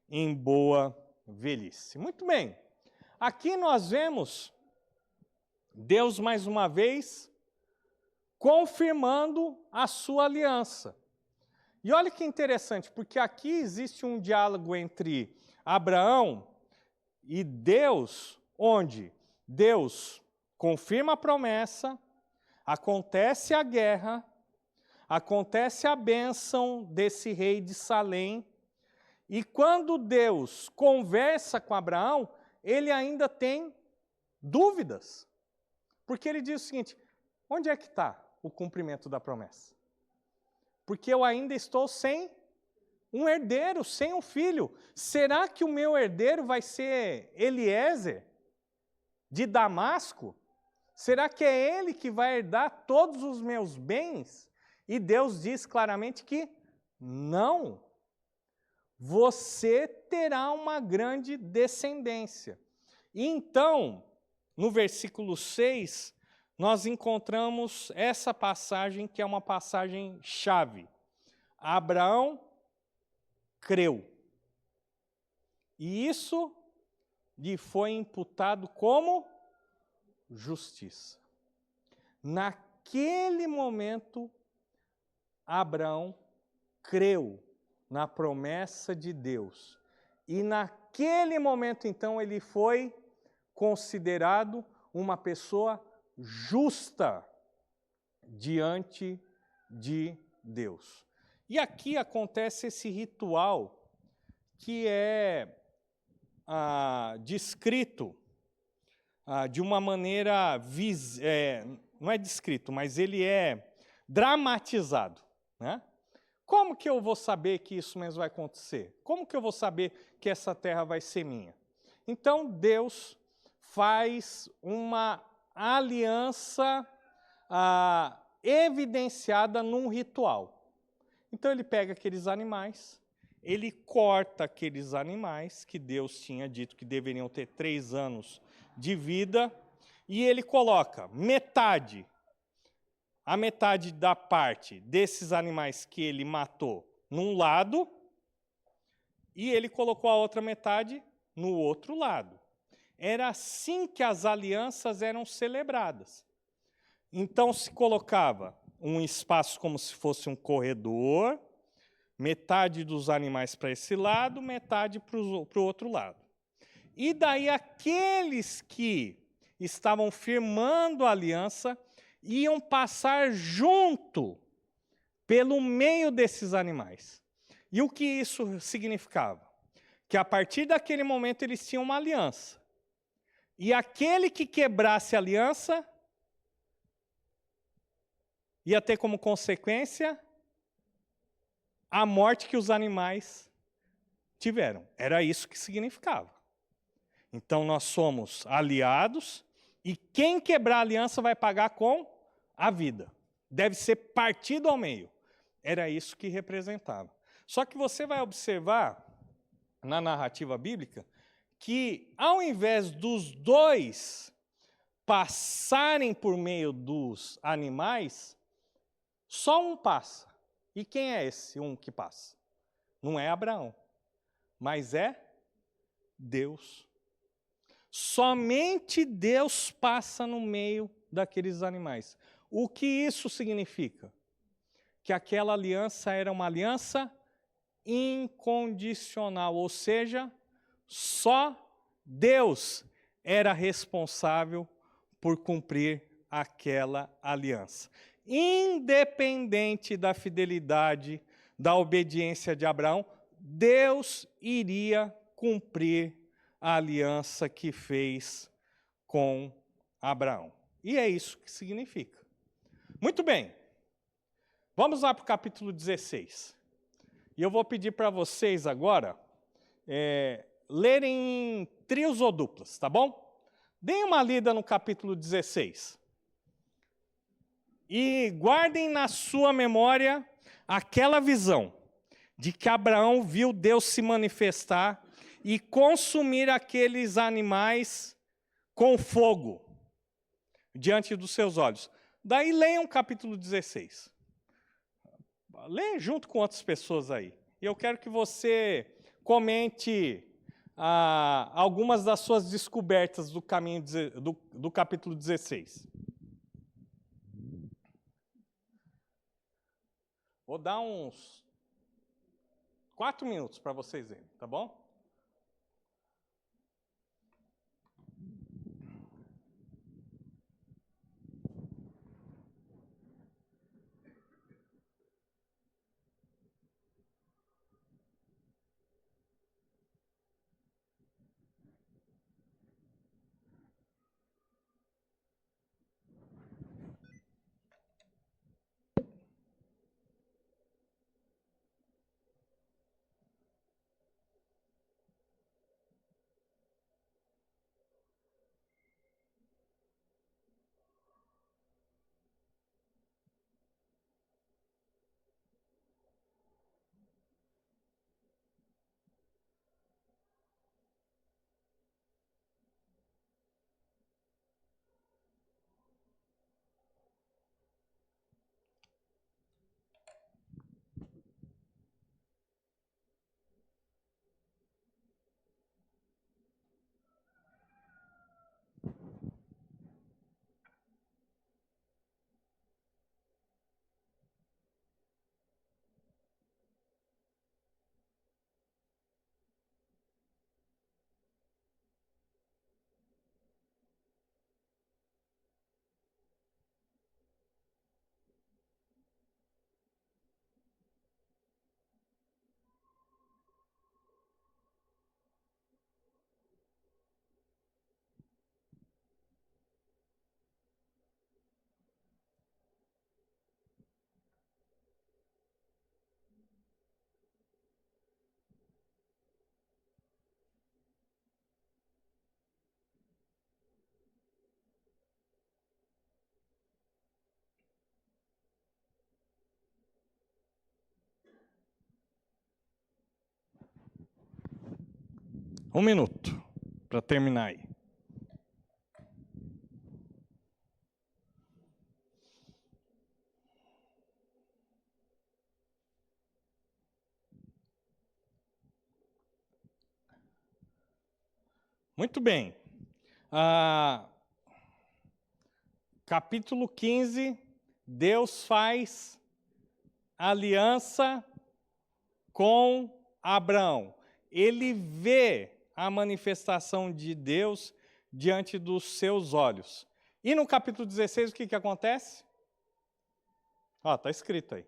em boa velhice. Muito bem. Aqui nós vemos Deus, mais uma vez, confirmando a sua aliança. E olha que interessante, porque aqui existe um diálogo entre Abraão e Deus, onde Deus confirma a promessa, acontece a guerra, acontece a bênção desse rei de Salém, e quando Deus conversa com Abraão, ele ainda tem dúvidas. Porque ele diz o seguinte: onde é que está o cumprimento da promessa? Porque eu ainda estou sem um herdeiro, sem um filho. Será que o meu herdeiro vai ser Eliezer, de Damasco? Será que é ele que vai herdar todos os meus bens? E Deus diz claramente que não. Você terá uma grande descendência. E então, no versículo 6, nós encontramos essa passagem que é uma passagem chave. Abraão creu. E isso lhe foi imputado como justiça. Naquele momento, Abraão creu na promessa de Deus. E naquele momento, então, ele foi considerado uma pessoa justa diante de Deus. E aqui acontece esse ritual que é descrito de uma maneira, não é descrito, mas ele é dramatizado, né? Como que eu vou saber que isso mesmo vai acontecer? Como que eu vou saber que essa terra vai ser minha? Então Deus faz uma aliança evidenciada num ritual. Então ele pega aqueles animais, ele corta aqueles animais que Deus tinha dito que deveriam ter 3 anos de vida, e ele coloca a metade da parte desses animais que ele matou num lado, e ele colocou a outra metade no outro lado. Era assim que as alianças eram celebradas. Então se colocava um espaço como se fosse um corredor, metade dos animais para esse lado, metade para o outro lado. E daí aqueles que estavam firmando a aliança iam passar junto pelo meio desses animais. E o que isso significava? Que a partir daquele momento eles tinham uma aliança. E aquele que quebrasse a aliança ia ter como consequência a morte que os animais tiveram. Era isso que significava. Então nós somos aliados, e quem quebrar a aliança vai pagar com a vida. Deve ser partido ao meio. Era isso que representava. Só que você vai observar, na narrativa bíblica, que ao invés dos dois passarem por meio dos animais, só um passa. E quem é esse um que passa? Não é Abraão, mas é Deus. Somente Deus passa no meio daqueles animais. O que isso significa? Que aquela aliança era uma aliança incondicional, ou seja, só Deus era responsável por cumprir aquela aliança. Independente da fidelidade, da obediência de Abraão, Deus iria cumprir a aliança que fez com Abraão. E é isso que significa. Muito bem, vamos lá para o capítulo 16. E eu vou pedir para vocês agora lerem em trios ou duplas, tá bom? Deem uma lida no capítulo 16. E guardem na sua memória aquela visão de que Abraão viu Deus se manifestar e consumir aqueles animais com fogo diante dos seus olhos. Daí leiam o capítulo 16. Leia junto com outras pessoas aí. E eu quero que você comente algumas das suas descobertas do caminho do capítulo 16. Vou dar uns 4 minutos para vocês verem, tá bom? Um minuto para terminar aí. Muito bem. Capítulo 15, Deus faz aliança com Abraão. Ele vê a manifestação de Deus diante dos seus olhos. E no capítulo 16, o que acontece? Está escrito aí.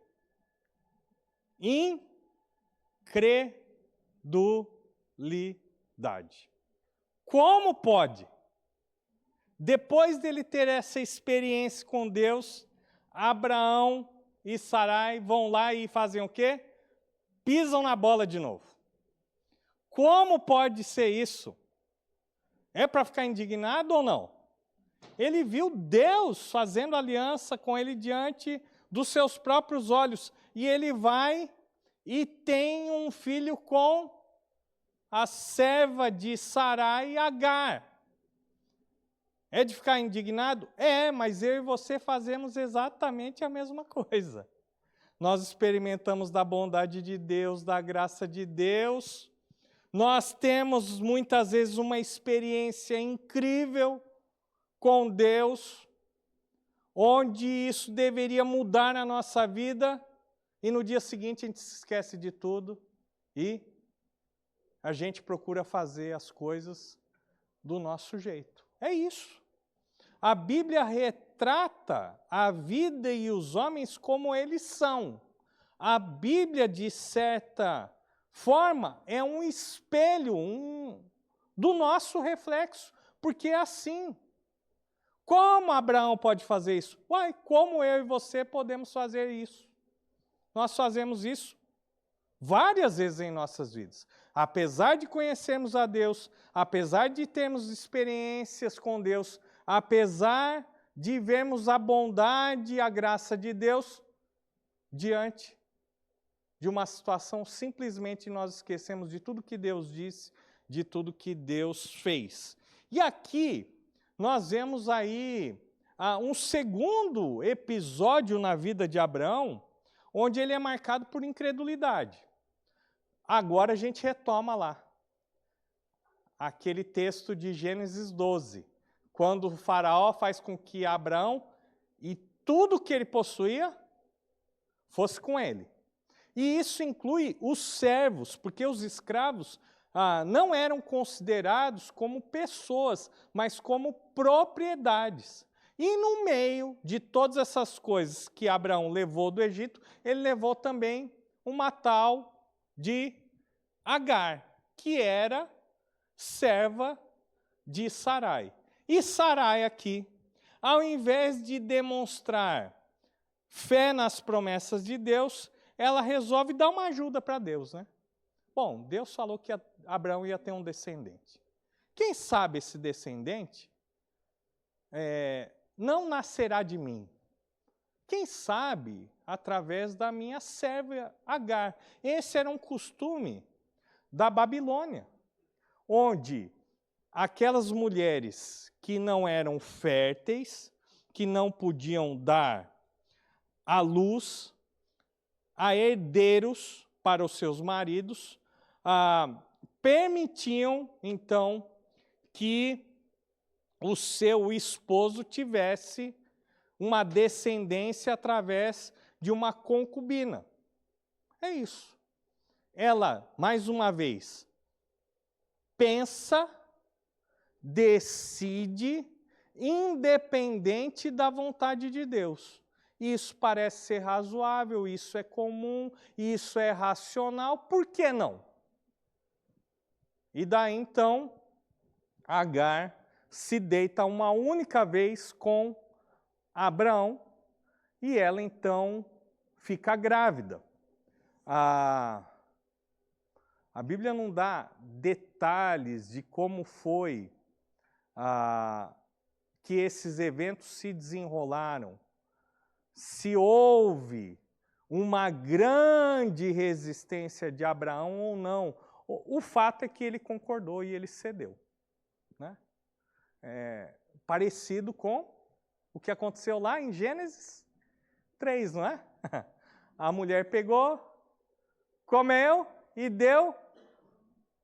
Incredulidade. Como pode? Depois dele ter essa experiência com Deus, Abraão e Sarai vão lá e fazem o quê? Pisam na bola de novo. Como pode ser isso? É para ficar indignado ou não? Ele viu Deus fazendo aliança com ele diante dos seus próprios olhos. E ele vai e tem um filho com a serva de Sarai, Agar. É de ficar indignado? É, mas eu e você fazemos exatamente a mesma coisa. nós experimentamos da bondade de Deus, da graça de Deus. Nós temos muitas vezes uma experiência incrível com Deus, onde isso deveria mudar na nossa vida, e no dia seguinte a gente se esquece de tudo e a gente procura fazer as coisas do nosso jeito. É isso. A Bíblia retrata a vida e os homens como eles são. A Bíblia, de certa forma, é um espelho do nosso reflexo, porque é assim. Como Abraão pode fazer isso? Uai, como eu e você podemos fazer isso? Nós fazemos isso várias vezes em nossas vidas. Apesar de conhecermos a Deus, apesar de termos experiências com Deus, apesar de vermos a bondade e a graça de Deus, diante de uma situação, simplesmente nós esquecemos de tudo que Deus disse, de tudo que Deus fez. E aqui nós vemos aí um segundo episódio na vida de Abraão, onde ele é marcado por incredulidade. Agora a gente retoma lá aquele texto de Gênesis 12, quando o faraó faz com que Abraão e tudo que ele possuía fosse com ele. E isso inclui os servos, porque os escravos não eram considerados como pessoas, mas como propriedades. E no meio de todas essas coisas que Abraão levou do Egito, ele levou também uma tal de Agar, que era serva de Sarai. E Sarai aqui, ao invés de demonstrar fé nas promessas de Deus, ela resolve dar uma ajuda para Deus, né? Bom, Deus falou que Abraão ia ter um descendente. Quem sabe esse descendente não nascerá de mim? Quem sabe através da minha serva Agar? Esse era um costume da Babilônia, onde aquelas mulheres que não eram férteis, que não podiam dar à luz a herdeiros para os seus maridos, permitiam, então, que o seu esposo tivesse uma descendência através de uma concubina. É isso. Ela, mais uma vez, pensa, decide, independente da vontade de Deus. Isso parece ser razoável, isso é comum, isso é racional, por que não? E daí, então, Agar se deita uma única vez com Abraão e ela, então, fica grávida. A Bíblia não dá detalhes de como foi que esses eventos se desenrolaram, se houve uma grande resistência de Abraão ou não. O fato é que ele concordou e ele cedeu, né? Parecido com o que aconteceu lá em Gênesis 3, não é? A mulher pegou, comeu e deu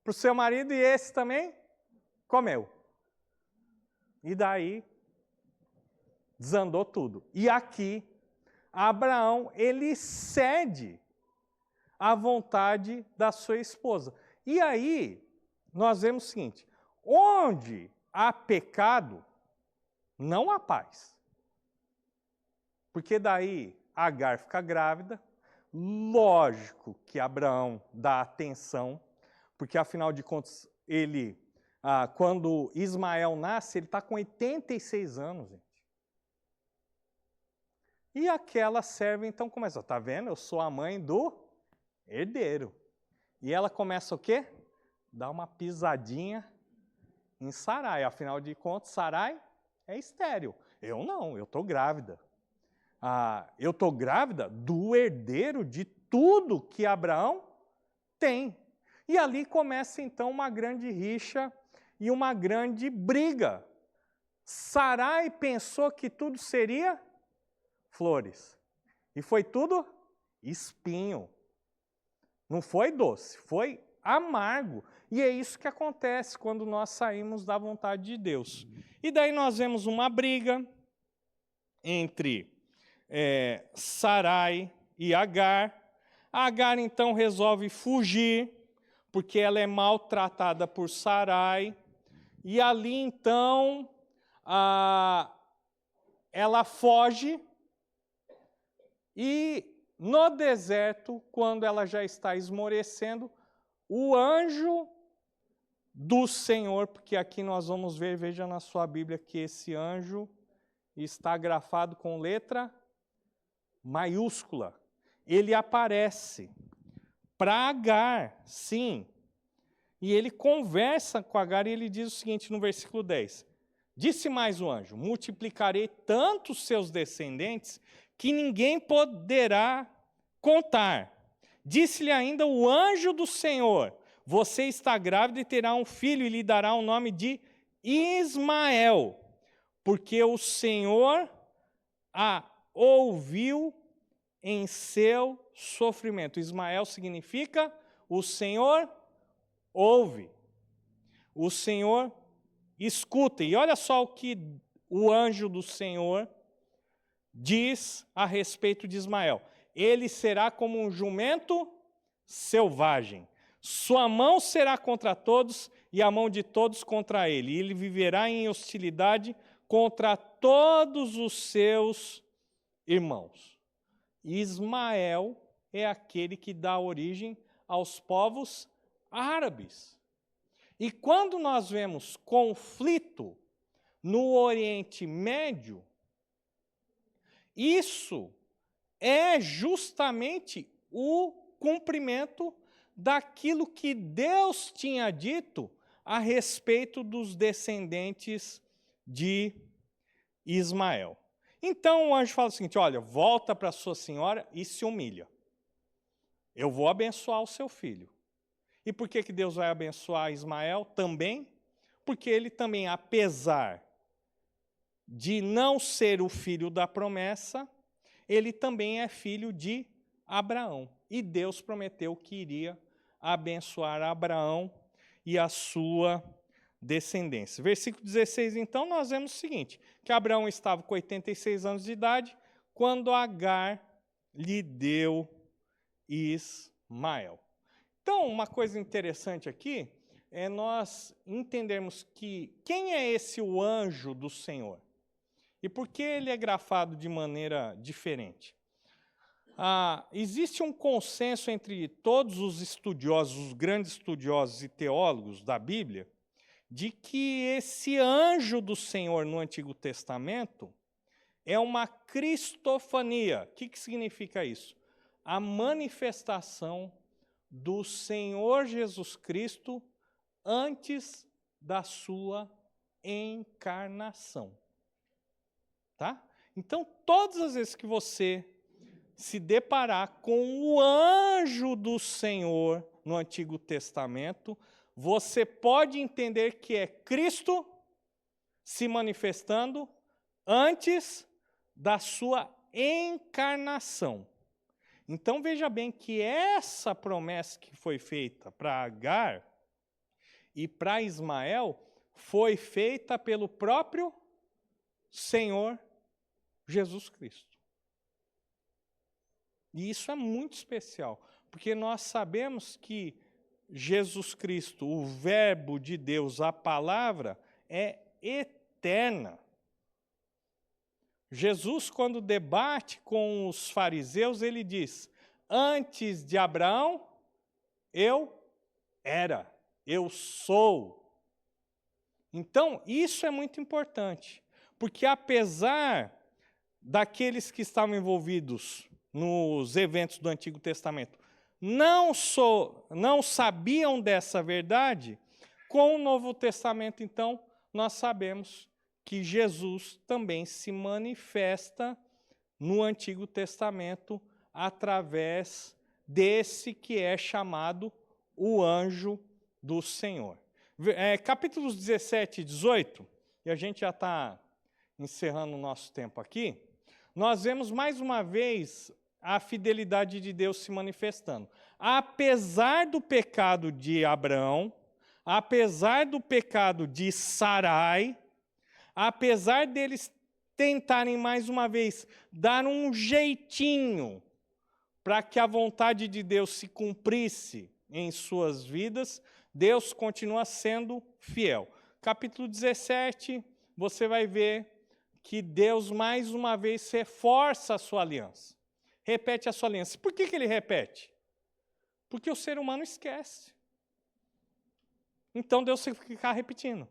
para o seu marido e esse também comeu. E daí desandou tudo. E aqui, Abraão, ele cede à vontade da sua esposa. E aí, nós vemos o seguinte, onde há pecado, não há paz. Porque daí Agar fica grávida, lógico que Abraão dá atenção, porque afinal de contas, ele, quando Ismael nasce, ele está com 86 anos, gente. E aquela serva então começa, tá vendo? Eu sou a mãe do herdeiro. E ela começa o quê? Dá uma pisadinha em Sarai. Afinal de contas, Sarai é estéril. Eu não, eu estou grávida. Eu estou grávida do herdeiro de tudo que Abraão tem. E ali começa então uma grande rixa e uma grande briga. Sarai pensou que tudo seria flores. E foi tudo espinho. Não foi doce, foi amargo. E é isso que acontece quando nós saímos da vontade de Deus. E daí nós vemos uma briga entre Sarai e Agar. Agar então resolve fugir, porque ela é maltratada por Sarai. E ali então ela foge. E no deserto, quando ela já está esmorecendo, o anjo do Senhor, porque aqui nós vamos ver, veja na sua Bíblia que esse anjo está grafado com letra maiúscula. Ele aparece para Agar, sim. E ele conversa com Agar e ele diz o seguinte no versículo 10. Disse mais o anjo, multiplicarei tanto os seus descendentes que ninguém poderá contar. Disse-lhe ainda o anjo do Senhor, você está grávida e terá um filho e lhe dará o nome de Ismael, porque o Senhor a ouviu em seu sofrimento. Ismael significa o Senhor ouve, o Senhor escuta. E olha só o que o anjo do Senhor diz a respeito de Ismael. Ele será como um jumento selvagem. Sua mão será contra todos e a mão de todos contra ele. E ele viverá em hostilidade contra todos os seus irmãos. Ismael é aquele que dá origem aos povos árabes. E quando nós vemos conflito no Oriente Médio, isso é justamente o cumprimento daquilo que Deus tinha dito a respeito dos descendentes de Ismael. Então o anjo fala o seguinte, olha, volta para sua senhora e se humilha. Eu vou abençoar o seu filho. E por que Deus vai abençoar Ismael também? Porque ele também, apesar de não ser o filho da promessa, ele também é filho de Abraão. E Deus prometeu que iria abençoar Abraão e a sua descendência. Versículo 16, então, nós vemos o seguinte, que Abraão estava com 86 anos de idade, quando Agar lhe deu Ismael. Então, uma coisa interessante aqui é nós entendermos que quem é esse o anjo do Senhor? E por que ele é grafado de maneira diferente? Existe um consenso entre todos os estudiosos, os grandes estudiosos e teólogos da Bíblia, de que esse anjo do Senhor no Antigo Testamento é uma cristofania. O que significa isso? A manifestação do Senhor Jesus Cristo antes da sua encarnação. Tá? Então, todas as vezes que você se deparar com o anjo do Senhor no Antigo Testamento, você pode entender que é Cristo se manifestando antes da sua encarnação. Então veja bem que essa promessa que foi feita para Agar e para Ismael foi feita pelo próprio Senhor Jesus Cristo. E isso é muito especial, porque nós sabemos que Jesus Cristo, o Verbo de Deus, a palavra, é eterna. Jesus, quando debate com os fariseus, ele diz, antes de Abraão, eu era, eu sou. Então, isso é muito importante, porque apesar daqueles que estavam envolvidos nos eventos do Antigo Testamento não sabiam dessa verdade, com o Novo Testamento, então, nós sabemos que Jesus também se manifesta no Antigo Testamento através desse que é chamado o anjo do Senhor. Capítulos 17 e 18, e a gente já está encerrando o nosso tempo aqui, nós vemos mais uma vez a fidelidade de Deus se manifestando. Apesar do pecado de Abraão, apesar do pecado de Sarai, apesar deles tentarem mais uma vez dar um jeitinho para que a vontade de Deus se cumprisse em suas vidas, Deus continua sendo fiel. Capítulo 17, você vai ver que Deus mais uma vez reforça a sua aliança. Repete a sua aliança. Por que ele repete? Porque o ser humano esquece. Então Deus tem que ficar repetindo.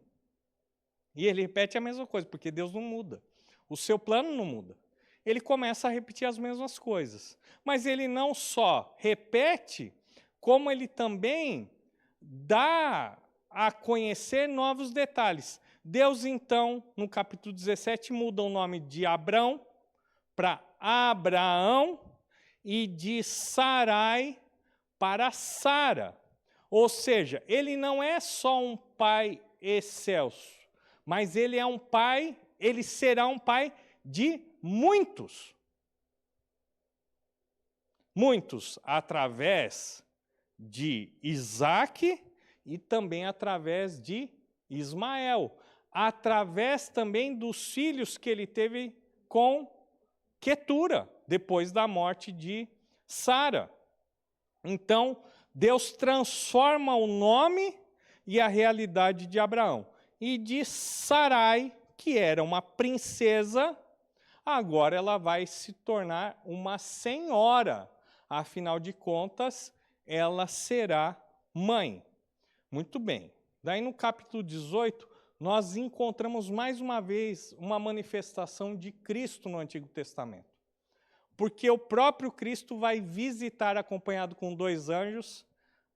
E ele repete a mesma coisa, porque Deus não muda. O seu plano não muda. Ele começa a repetir as mesmas coisas. Mas ele não só repete, como ele também dá a conhecer novos detalhes. Deus, então, no capítulo 17, muda o nome de Abrão para Abraão e de Sarai para Sara. Ou seja, ele não é só um pai excelso, mas ele é um pai, ele será um pai de muitos. Muitos através de Isaque e também através de Ismael. Através também dos filhos que ele teve com Quetura, depois da morte de Sara. Então, Deus transforma o nome e a realidade de Abraão. E de Sarai, que era uma princesa, agora ela vai se tornar uma senhora. Afinal de contas, ela será mãe. Muito bem. Daí no capítulo 18, nós encontramos mais uma vez uma manifestação de Cristo no Antigo Testamento. Porque o próprio Cristo vai visitar, acompanhado com 2 anjos,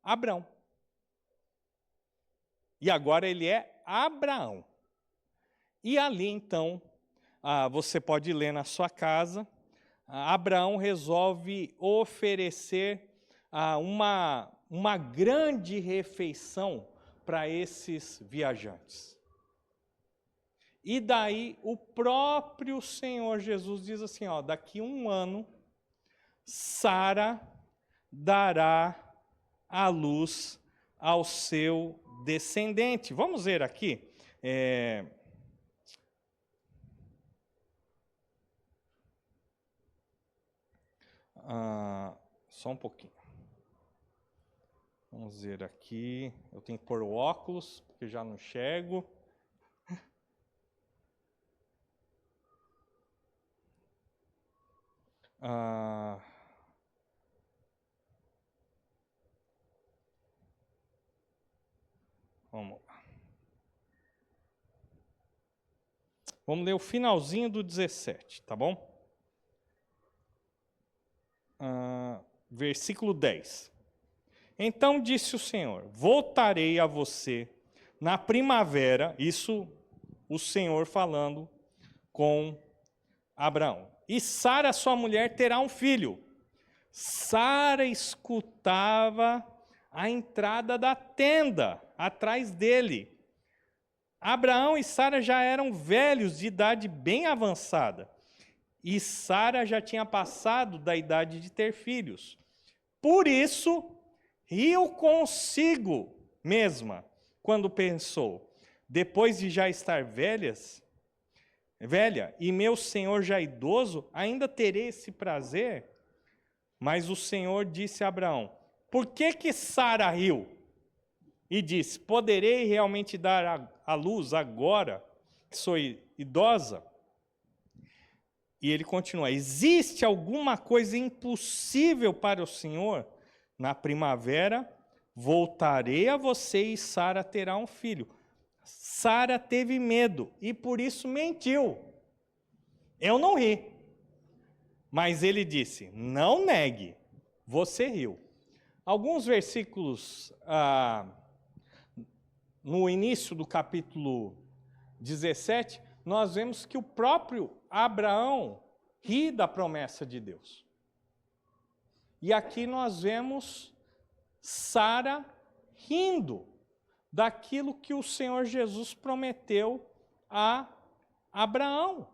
Abrão. E agora ele é Abraão. E ali, então, você pode ler na sua casa, Abraão resolve oferecer uma grande refeição para esses viajantes. E daí o próprio Senhor Jesus diz assim, daqui 1 ano, Sara dará à luz ao seu descendente. Vamos ver aqui. Só um pouquinho. Vamos ver aqui. Eu tenho que pôr o óculos, porque já não enxergo. Vamos lá. Vamos ler o finalzinho do 17, tá bom? Versículo 10. Então disse o Senhor, voltarei a você na primavera, isso o Senhor falando com Abraão. E Sara, sua mulher, terá um filho. Sara escutava a entrada da tenda, atrás dele. Abraão e Sara já eram velhos, de idade bem avançada. E Sara já tinha passado da idade de ter filhos. Por isso, riu consigo mesma, quando pensou, depois de já estar velha, e meu senhor já idoso, ainda terei esse prazer? Mas o Senhor disse a Abraão, por que Sara riu? E disse, poderei realmente dar à luz agora, que sou idosa? E ele continua, existe alguma coisa impossível para o Senhor? Na primavera, voltarei a você e Sara terá um filho. Sara teve medo e por isso mentiu. Eu não ri. Mas ele disse, não negue, você riu. Alguns versículos no início do capítulo 17, nós vemos que o próprio Abraão ri da promessa de Deus. E aqui nós vemos Sara rindo daquilo que o Senhor Jesus prometeu a Abraão.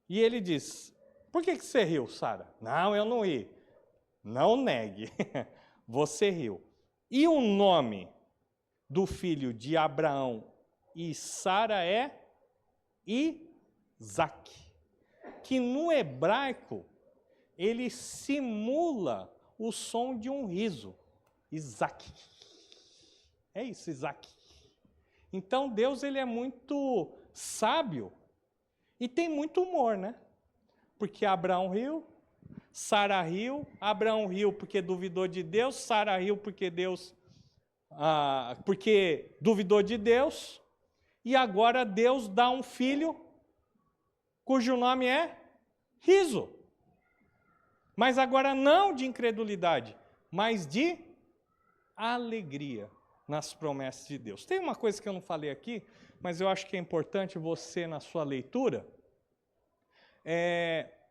E ele diz, Por que você riu, Sara? Não, eu não ri. Não negue. Você riu. E o nome do filho de Abraão e Sara é Isaac, que no hebraico ele simula o som de um riso. Isaac. É isso, Isaac. Então Deus ele é muito sábio e tem muito humor, né? Porque Abraão riu, Sara riu, Abraão riu porque duvidou de Deus, Sara riu porque porque duvidou de Deus, e agora Deus dá um filho cujo nome é riso. Mas agora não de incredulidade, mas de alegria nas promessas de Deus. Tem uma coisa que eu não falei aqui, mas eu acho que é importante você, na sua leitura,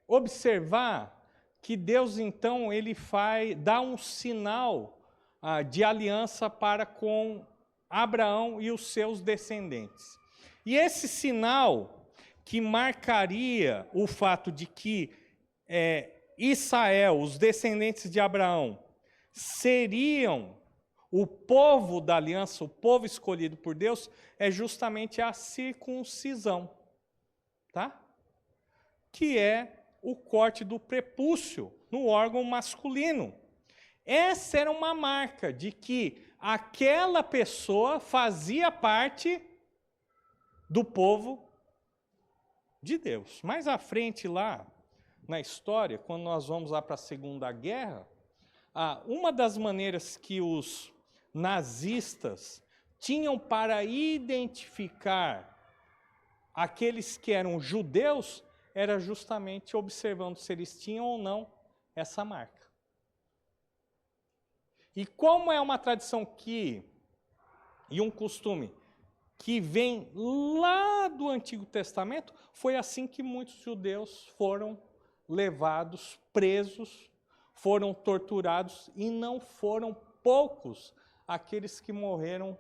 observar que Deus, então, ele dá um sinal de aliança para com Abraão e os seus descendentes. E esse sinal que marcaria o fato de que Israel, os descendentes de Abraão, seriam o povo da aliança, o povo escolhido por Deus, é justamente a circuncisão, tá? Que é o corte do prepúcio no órgão masculino. Essa era uma marca de que aquela pessoa fazia parte do povo de Deus. Mais à frente lá, na história, quando nós vamos lá para a Segunda Guerra, uma das maneiras que os nazistas tinham para identificar aqueles que eram judeus era justamente observando se eles tinham ou não essa marca. E como é uma tradição e um costume que vem lá do Antigo Testamento, foi assim que muitos judeus foram levados, presos, foram torturados, e não foram poucos aqueles que morreram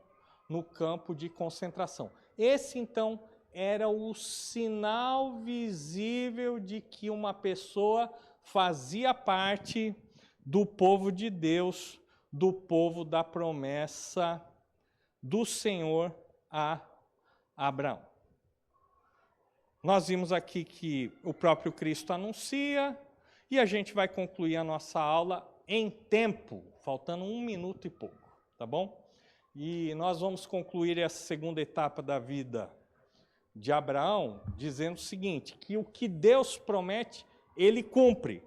no campo de concentração. Esse, então, era o sinal visível de que uma pessoa fazia parte do povo de Deus, do povo da promessa do Senhor a Abraão. Nós vimos aqui que o próprio Cristo anuncia, e a gente vai concluir a nossa aula em tempo, faltando 1 minuto e pouco, tá bom? E nós vamos concluir essa segunda etapa da vida de Abraão dizendo o seguinte, que o que Deus promete, ele cumpre.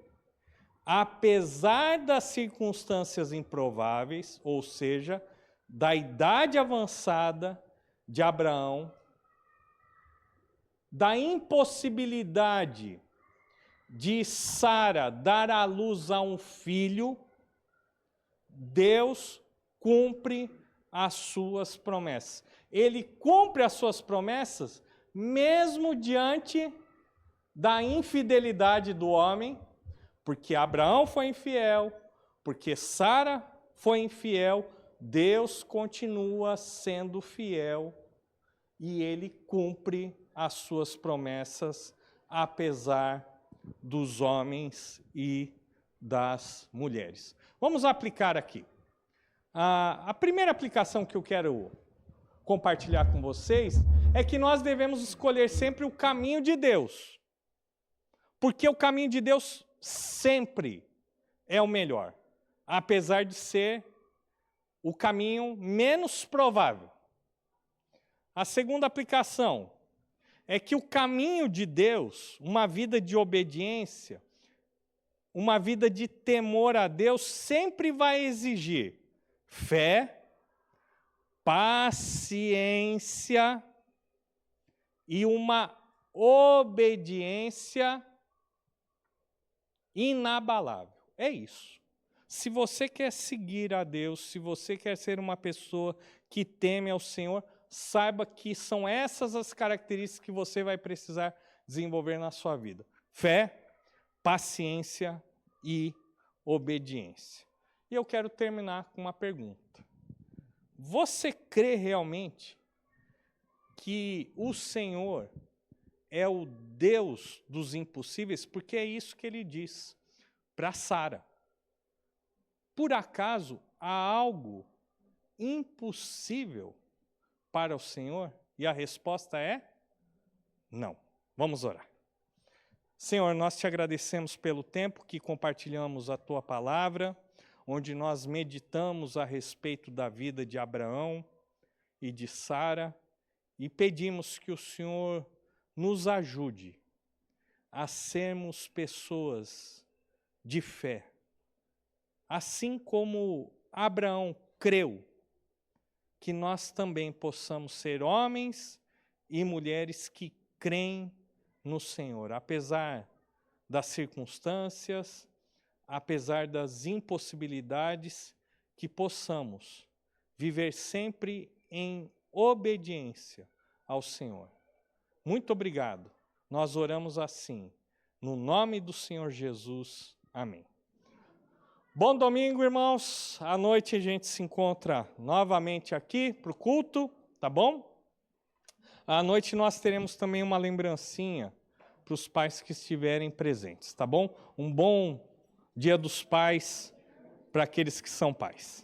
Apesar das circunstâncias improváveis, ou seja, da idade avançada de Abraão, da impossibilidade de Sara dar à luz a um filho, Deus cumpre as suas promessas. Ele cumpre as suas promessas mesmo diante da infidelidade do homem, porque Abraão foi infiel, porque Sara foi infiel, Deus continua sendo fiel e ele cumpre as suas promessas, apesar dos homens e das mulheres. Vamos aplicar aqui. A primeira aplicação que eu quero compartilhar com vocês é que nós devemos escolher sempre o caminho de Deus, porque o caminho de Deus sempre é o melhor, apesar de ser o caminho menos provável. A segunda aplicação é que o caminho de Deus, uma vida de obediência, uma vida de temor a Deus, sempre vai exigir fé, paciência e uma obediência inabalável. É isso. Se você quer seguir a Deus, se você quer ser uma pessoa que teme ao Senhor, saiba que são essas as características que você vai precisar desenvolver na sua vida. Fé, paciência e obediência. E eu quero terminar com uma pergunta. Você crê realmente que o Senhor é o Deus dos impossíveis, porque é isso que ele diz para Sara. Por acaso há algo impossível para o Senhor? E a resposta é não. Vamos orar. Senhor, nós te agradecemos pelo tempo que compartilhamos a tua palavra, onde nós meditamos a respeito da vida de Abraão e de Sara, e pedimos que o Senhor nos ajude a sermos pessoas de fé. Assim como Abraão creu, que nós também possamos ser homens e mulheres que creem no Senhor, apesar das circunstâncias, apesar das impossibilidades, que possamos viver sempre em obediência ao Senhor. Muito obrigado. Nós oramos assim, no nome do Senhor Jesus. Amém. Bom domingo, irmãos. À noite a gente se encontra novamente aqui para o culto, tá bom? À noite nós teremos também uma lembrancinha para os pais que estiverem presentes, tá bom? Um bom Dia dos Pais para aqueles que são pais.